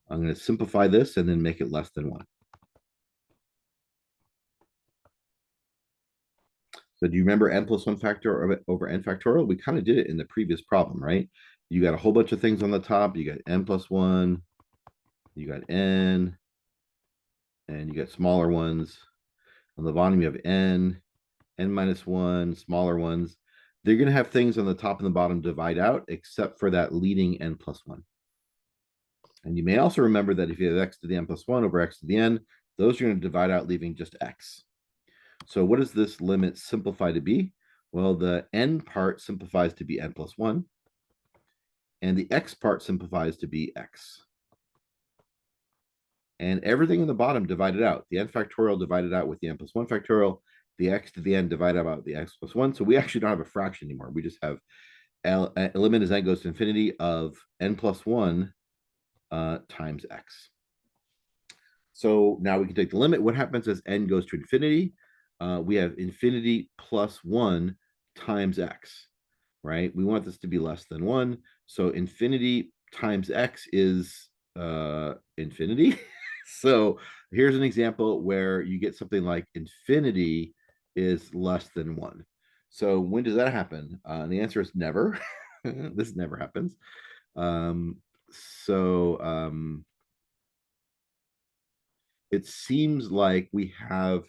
I'm going to simplify this and then make it less than 1. So do you remember n plus 1 factor over n factorial? We kind of did it in the previous problem, right? You got a whole bunch of things on the top. You got n plus 1, you got n, and you got smaller ones. On the bottom, you have n minus 1, smaller ones. They're going to have things on the top and the bottom divide out, except for that leading n plus 1. And you may also remember that if you have x to the n plus 1 over x to the n, those are going to divide out, leaving just x. So what does this limit simplify to be? Well, the n part simplifies to be n plus 1, and the x part simplifies to be x. And everything in the bottom divided out. The n factorial divided out with the n plus 1 factorial, the x to the n divided out with the x plus 1. So we actually don't have a fraction anymore. We just have a limit as n goes to infinity of n plus 1 times x. So now we can take the limit. What happens as n goes to infinity? We have infinity plus 1 times x, right? We want this to be less than 1. So infinity times x is infinity. So here's an example where you get something like infinity is less than 1. So when does that happen? The answer is never. This never happens. It seems like we have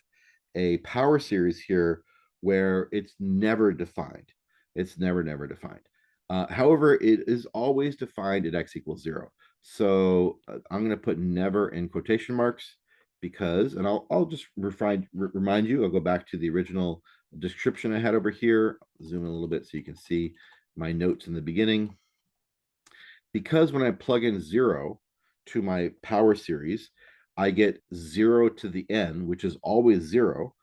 a power series here where it's never defined. It's never defined. However, it is always defined at x equals 0. So I'm going to put never in quotation marks because, and I'll just remind you, I'll go back to the original description I had over here. Zoom in a little bit so you can see my notes in the beginning. Because when I plug in 0 to my power series, I get 0 to the n, which is always 0.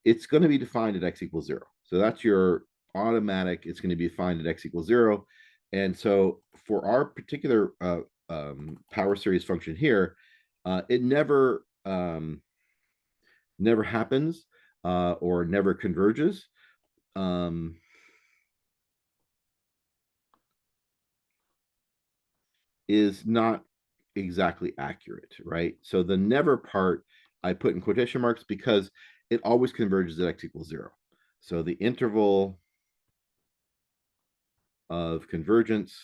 It's going to be defined at x equals 0. So that's your automatic. It's going to be defined at x equals 0. And so for our particular power series function here, it never happens or never converges. Is not exactly accurate, right? So the never part I put in quotation marks because it always converges at x equals 0. So the interval of convergence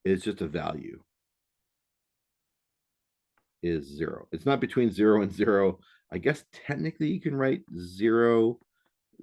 is just a value, is 0. It's not between 0 and 0. I guess technically you can write 0,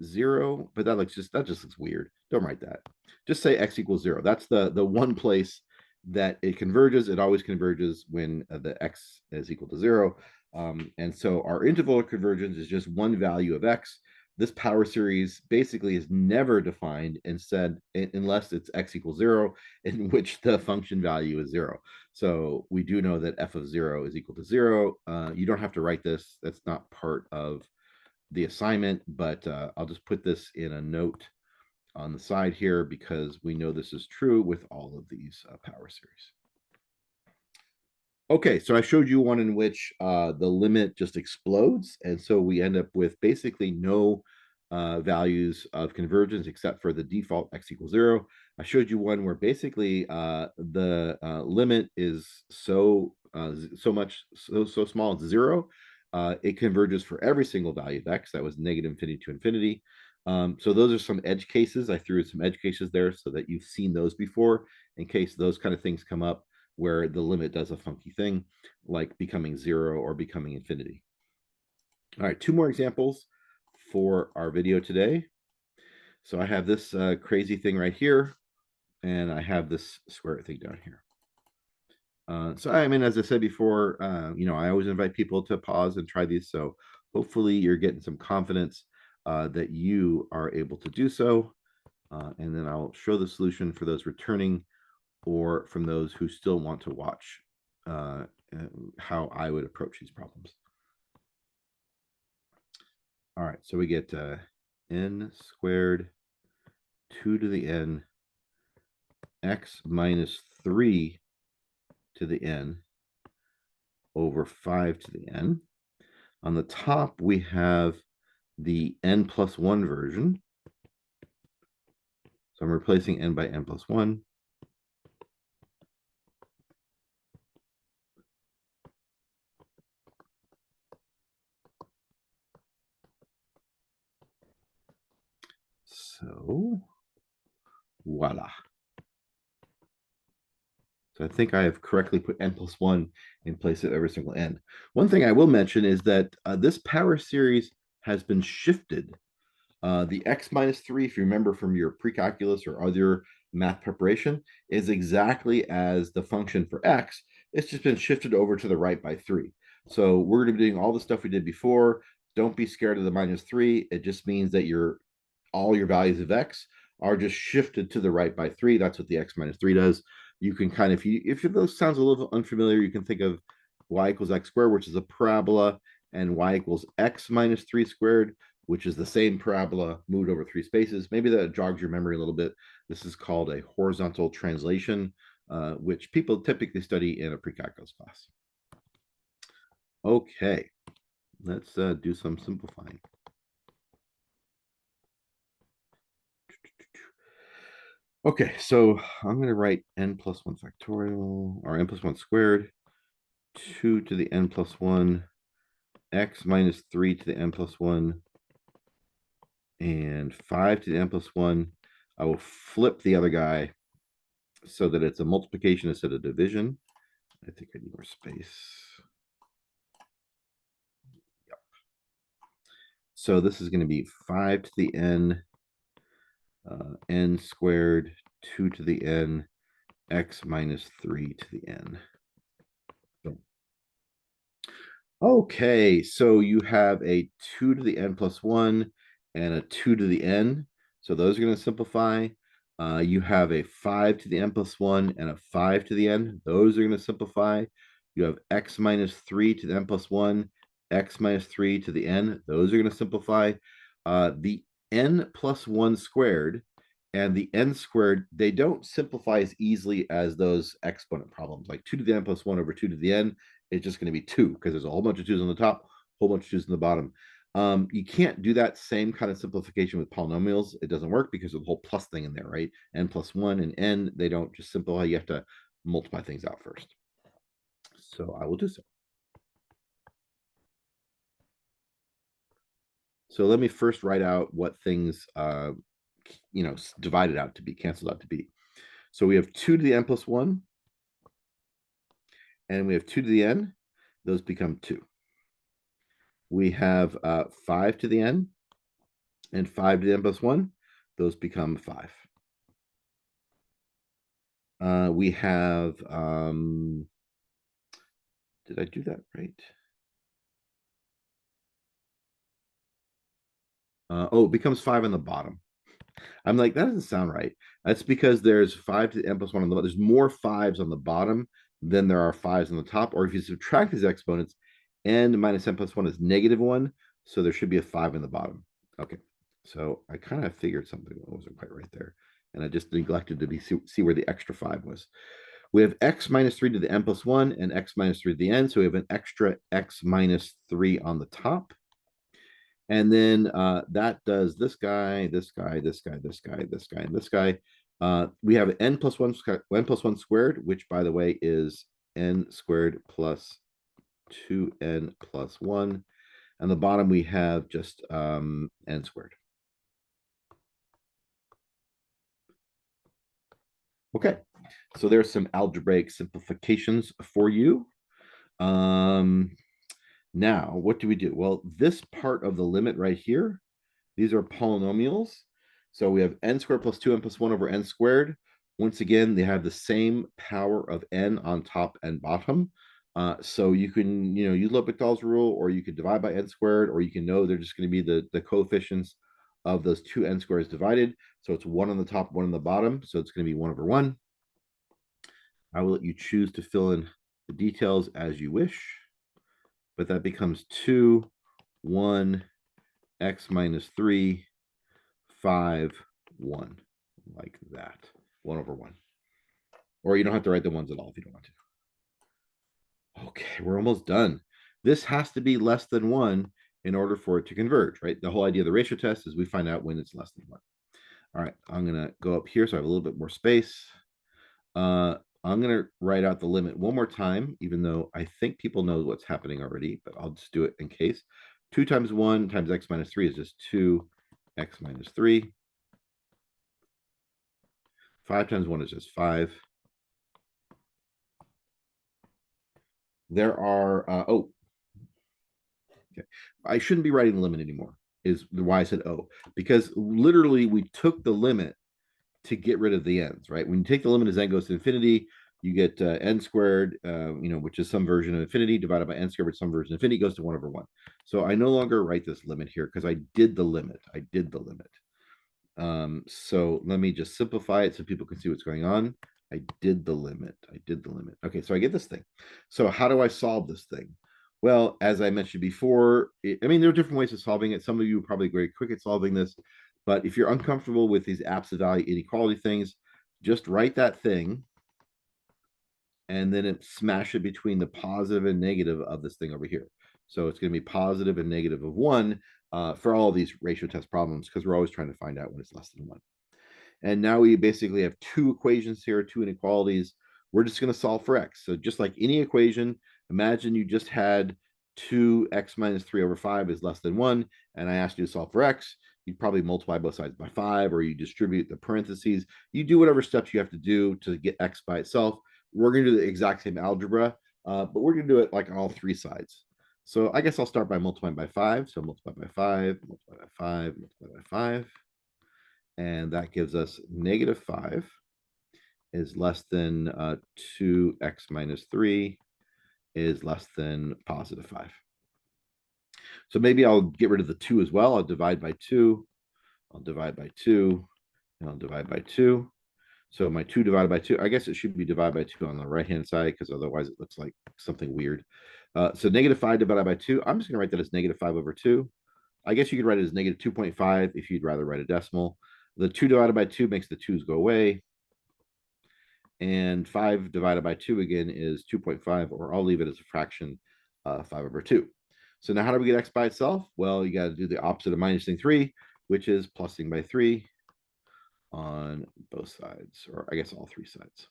0, but that just looks weird. Don't write that. Just say x equals 0. That's the one place that it converges. It always converges when the x is equal to 0. And so our interval of convergence is just one value of x. This power series basically is never defined instead unless it's x equals 0, in which the function value is 0. So we do know that f of 0 is equal to 0. You don't have to write this. That's not part of the assignment, but I'll just put this in a note on the side here because we know this is true with all of these power series. Okay, so I showed you one in which the limit just explodes, and so we end up with basically no values of convergence except for the default x equals 0. I showed you one where basically the limit is so small, it's 0. It converges for every single value of x. That was negative infinity to infinity. So those are some edge cases. I threw some edge cases there so that you've seen those before in case those kind of things come up where the limit does a funky thing like becoming 0 or becoming infinity. All right, 2 more examples for our video today. So I have this crazy thing right here, and I have this square thing down here. So I mean, as I said before, I always invite people to pause and try these. So hopefully you're getting some confidence that you are able to do so. And then I'll show the solution for those returning or from those who still want to watch how I would approach these problems. All right, so we get n squared 2 to the n x minus 3 to the n over 5 to the n. On the top, we have the n plus 1 version. So I'm replacing n by n plus 1. So voila. So I think I have correctly put n plus 1 in place of every single n. One thing I will mention is that this power series has been shifted. The x minus 3, if you remember from your pre-calculus or other math preparation, is exactly as the function for x. It's just been shifted over to the right by 3. So we're going to be doing all the stuff we did before. Don't be scared of the minus 3. It just means that all your values of x are just shifted to the right by 3. That's what the x minus 3 does. You can kind of, if this sounds a little unfamiliar, you can think of y equals x squared, which is a parabola, and y equals x minus 3 squared, which is the same parabola moved over 3 spaces. Maybe that jogs your memory a little bit. This is called a horizontal translation, which people typically study in a pre-calculus class. Okay, let's do some simplifying. Okay, so I'm going to write n plus 1 factorial, or n plus 1 squared, 2 to the n plus 1, x minus 3 to the n plus 1, and 5 to the n plus 1. I will flip the other guy so that it's a multiplication instead of division. I think I need more space. Yep. So this is going to be 5 to the n, n squared, 2 to the n, x minus 3 to the n. Okay, so you have a 2 to the n plus 1 and a 2 to the n. So those are going to simplify. You have a 5 to the n plus 1 and a 5 to the n. Those are going to simplify. You have x minus 3 to the n plus 1, x minus 3 to the n. Those are going to simplify. The n plus 1 squared and the n squared, they don't simplify as easily as those exponent problems. Like 2 to the n plus 1 over 2 to the n is just going to be 2 because there's a whole bunch of 2's on the top, a whole bunch of 2's on the bottom. You can't do that same kind of simplification with polynomials. It doesn't work because of the whole plus thing in there, right? N plus 1 and n, they don't just simplify. You have to multiply things out first. So I will do so. So let me first write out what things, divided out to be, canceled out to be. So we have 2 to the n plus 1, and we have 2 to the n. Those become 2. We have 5 to the n and 5 to the n plus 1. Those become 5. We have, did I do that right? It becomes 5 on the bottom. I'm like, that doesn't sound right. That's because there's 5 to the n plus 1 on the bottom. There's more 5's on the bottom than there are 5's on the top. Or if you subtract these exponents, n minus n plus 1 is -1. So there should be a 5 in the bottom. Okay. So I kind of figured something wasn't quite right there. And I just neglected to see where the extra 5 was. We have x minus 3 to the n plus 1 and x minus 3 to the n. So we have an extra x minus 3 on the top. And then that does this guy, this guy, this guy, this guy, this guy, and this guy. We have n plus 1 squared, which, by the way, is n squared plus 2n plus 1. And the bottom, we have just n squared. Okay, so there's some algebraic simplifications for you. Now, what do we do? Well, this part of the limit right here, these are polynomials. So we have n squared plus 2n plus 1 over n squared. Once again, they have the same power of n on top and bottom. So you can, use L'Hopital's rule, or you could divide by n squared, or you can know they're just going to be the coefficients of those two n squares divided. So it's 1 on the top, 1 on the bottom. So it's going to be 1 over 1. I will let you choose to fill in the details as you wish. But that becomes 2, 1, x minus 3, 5, 1, like that. 1 over 1. Or you don't have to write the ones at all if you don't want to. Okay, we're almost done. This has to be less than 1 in order for it to converge, right? The whole idea of the ratio test is we find out when it's less than 1. All right, I'm going to go up here so I have a little bit more space. I'm going to write out the limit one more time, even though I think people know what's happening already, but I'll just do it in case. 2 times 1 times x minus 3 is just 2x minus 3. 5 times 1 is just 5. There are, okay. I shouldn't be writing the limit anymore, is why I said because literally we took the limit to get rid of the n's, right? When you take the limit as n goes to infinity, you get n squared, which is some version of infinity, divided by n squared, which some version of infinity goes to 1 over 1. So I no longer write this limit here because I did the limit. So let me just simplify it so people can see what's going on. I did the limit. Okay, so I get this thing. So how do I solve this thing? Well, as I mentioned before, there are different ways of solving it. Some of you are probably very quick at solving this, but if you're uncomfortable with these absolute value inequality things, just write that thing and then smash it between the positive and negative of this thing over here. So it's going to be positive and negative of 1 for all of these ratio test problems, because we're always trying to find out when it's less than 1. And now we basically have two equations here, two inequalities. We're just going to solve for x. So just like any equation, imagine you just had 2x minus 3 over 5 is less than 1, and I asked you to solve for x. You'd probably multiply both sides by 5, or you distribute the parentheses. You do whatever steps you have to do to get x by itself. We're going to do the exact same algebra, but we're going to do it like on all three sides. So I guess I'll start by multiplying by 5. So multiply by 5, multiply by 5, multiply by 5. And that gives us -5 is less than 2x minus 3 is less than +5. So maybe I'll get rid of the 2 as well. I'll divide by 2. I'll divide by 2. And I'll divide by 2. So my 2 divided by 2, I guess it should be divided by 2 on the right-hand side because otherwise it looks like something weird. So -5 divided by 2, I'm just going to write that as -5/2. I guess you could write it as -2.5 if you'd rather write a decimal. The 2 divided by 2 makes the 2's go away. And 5 divided by 2 again is 2.5, or I'll leave it as a fraction, 5/2. So now how do we get x by itself? Well, you got to do the opposite of minusing 3, which is plusing by 3 on both sides, or I guess all 3 sides.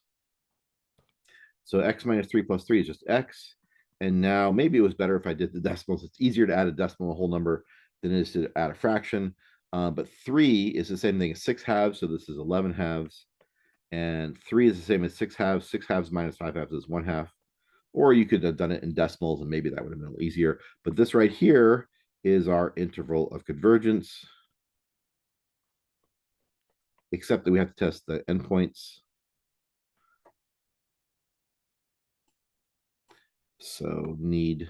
So x minus 3 plus 3 is just x. And now maybe it was better if I did the decimals. It's easier to add a decimal, a whole number, than it is to add a fraction. But 3 is the same thing as 6 halves, so this is 11 halves. And 3 is the same as 6 halves. 6 halves minus 5 halves is 1/2. Or you could have done it in decimals, and maybe that would have been a little easier. But this right here is our interval of convergence, except that we have to test the endpoints. So need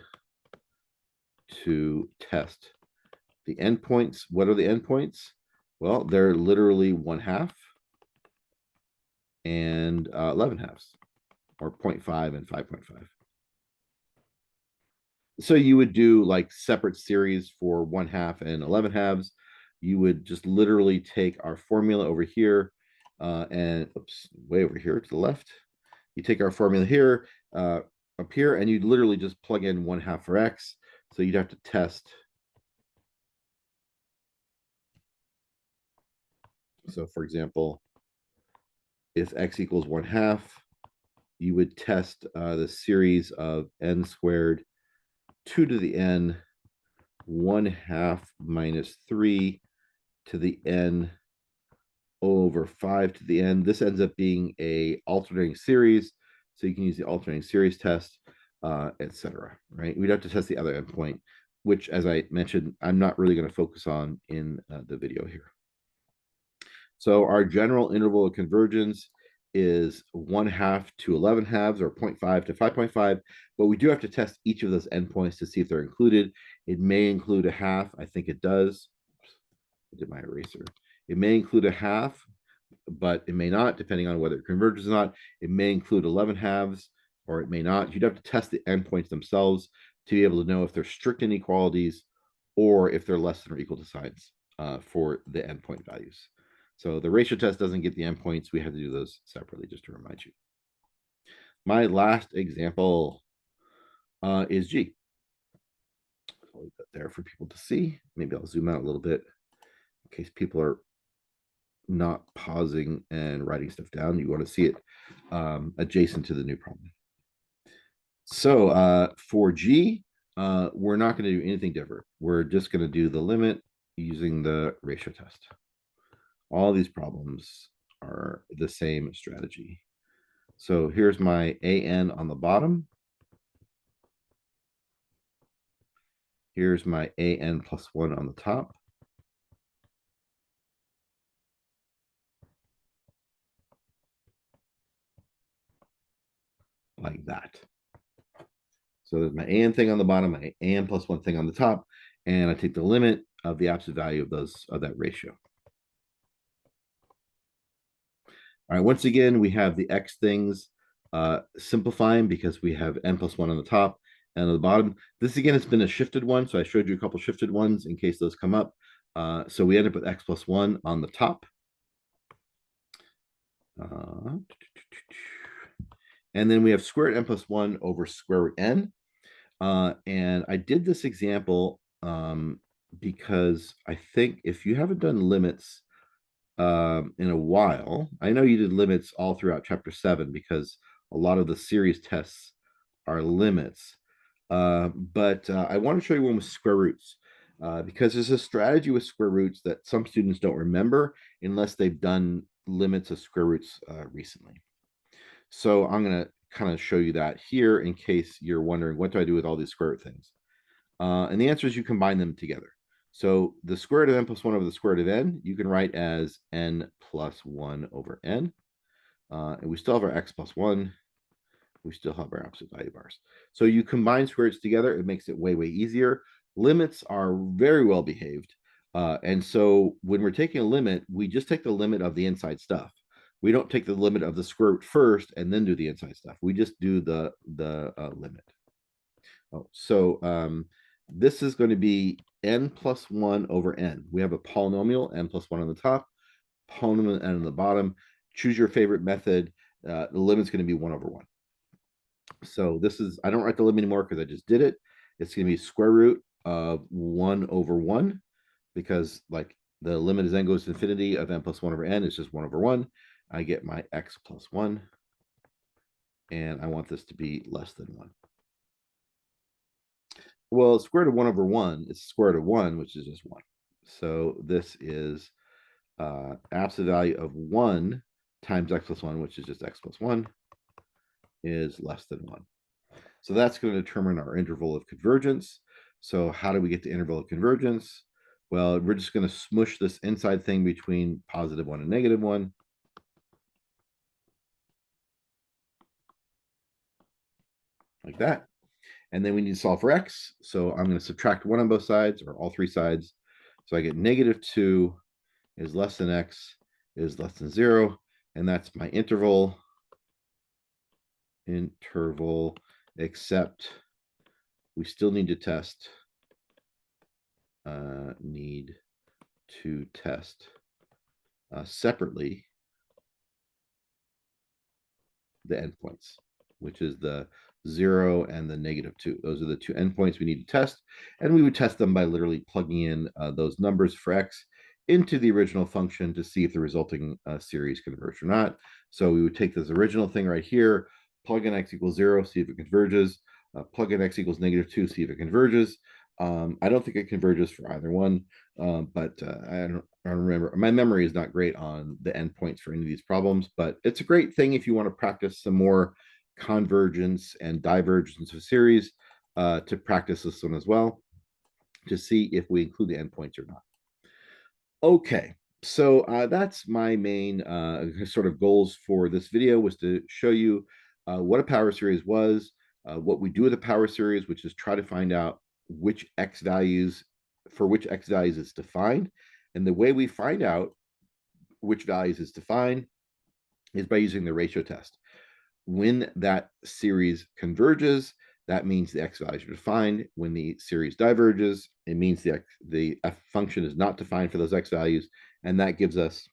to test the endpoints. What are the endpoints? Well, they're literally 1/2 and 11 halves, or 0.5 and 5.5. So you would do like separate series for 1/2 and 11 halves. You would just literally take our formula over here and oops, way over here to the left. You take our formula here, up here, and you'd literally just plug in 1/2 for x. So you'd have to test. So for example, if x equals 1/2, you would test the series of n squared 2 to the n 1/2 minus 3 to the n over 5 to the n. This ends up being a alternating series, so you can use the alternating series test, etc. Right? We'd have to test the other endpoint, which, as I mentioned, I'm not really going to focus on in the video here. So our general interval of convergence is 1/2 to 11 halves, or 0.5 to 5.5, but we do have to test each of those endpoints to see if they're included. It may include a half. I think it does. I did my eraser. It may include a half, but it may not, depending on whether it converges or not. It may include 11 halves, or it may not. You'd have to test the endpoints themselves to be able to know if they're strict inequalities or if they're less than or equal to signs for the endpoint values. So the ratio test doesn't get the endpoints. We have to do those separately, just to remind you. My last example is G. I'll leave that there for people to see. Maybe I'll zoom out a little bit in case people are not pausing and writing stuff down. You want to see it adjacent to the new problem. So for G, we're not going to do anything different. We're just going to do the limit using the ratio test. All these problems are the same strategy. So here's my AN on the bottom. Here's my AN plus 1 on the top. Like that. So there's my AN thing on the bottom, my AN plus 1 thing on the top, and I take the limit of the absolute value of that ratio. All right, once again, we have the X things simplifying because we have N plus 1 on the top and on the bottom. This, again, has been a shifted one, so I showed you a couple shifted ones in case those come up. So we end up with X plus 1 on the top. And then we have square root N plus 1 over square root N. And I did this example because I think if you haven't done limits in a while, I know you did limits all throughout chapter 7 because a lot of the series tests are limits. But I want to show you one with square roots because there's a strategy with square roots that some students don't remember unless they've done limits of square roots recently. So I'm going to kind of show you that here in case you're wondering, what do I do with all these square root things? And the answer is you combine them together. So the square root of n plus 1 over the square root of n, you can write as n plus 1 over n. And we still have our x plus 1. We still have our absolute value bars. So you combine square roots together. It makes it way, way easier. limits are very well behaved. And so when we're taking a limit, we just take the limit of the inside stuff. We don't take the limit of the square root first and then do the inside stuff. We just do the limit. Oh, so this is going to be n plus 1 over n. We have a polynomial, n plus 1 on the top, polynomial n on the bottom. Choose your favorite method. The limit's going to be 1 over 1. So this is, I don't write the limit anymore because I just did it. It's going to be square root of 1 over 1 because like the limit as n goes to infinity of n plus 1 over n is just 1 over 1. I get my x plus 1. And I want this to be less than 1. Well, square root of 1 over 1 is square root of 1, which is just 1. So this is absolute value of 1 times x plus 1, which is just x plus 1, is less than 1. So that's going to determine our interval of convergence. So how do we get the interval of convergence? Well, we're just going to smush this inside thing between positive 1 and negative 1. Like that. And then we need to solve for x. So I'm going to subtract 1 on both sides, or all three sides. So I get negative 2 is less than x is less than 0. And that's my interval, except we still need to test, separately the endpoints, which is the 0 and the negative 2. Those are the two endpoints we need to test. And we would test them by literally plugging in those numbers for x into the original function to see if the resulting series converge or not. So we would take this original thing right here, plug in x equals 0, see if it converges, plug in x equals negative 2, see if it converges. I don't think it converges for either one, but I don't remember. My memory is not great on the endpoints for any of these problems, but it's a great thing if you want to practice some more convergence and divergence of series to practice this one as well, to see if we include the endpoints or not. Okay, so that's my main sort of goals for this video, was to show you what a power series was, what we do with a power series, which is try to find out which x values, for which x values it's defined. And the way we find out which values is defined is by using the ratio test. When that series converges, that means the x values are defined. When the series diverges, it means the f function is not defined for those x values, and that gives us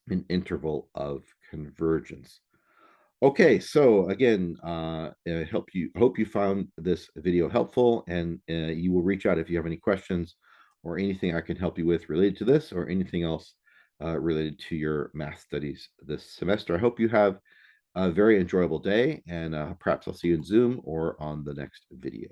an interval of convergence. Okay, so again, I hope you found this video helpful, and you will reach out if you have any questions or anything I can help you with related to this or anything else related to your math studies this semester. I hope you have a very enjoyable day, and perhaps I'll see you in Zoom or on the next video.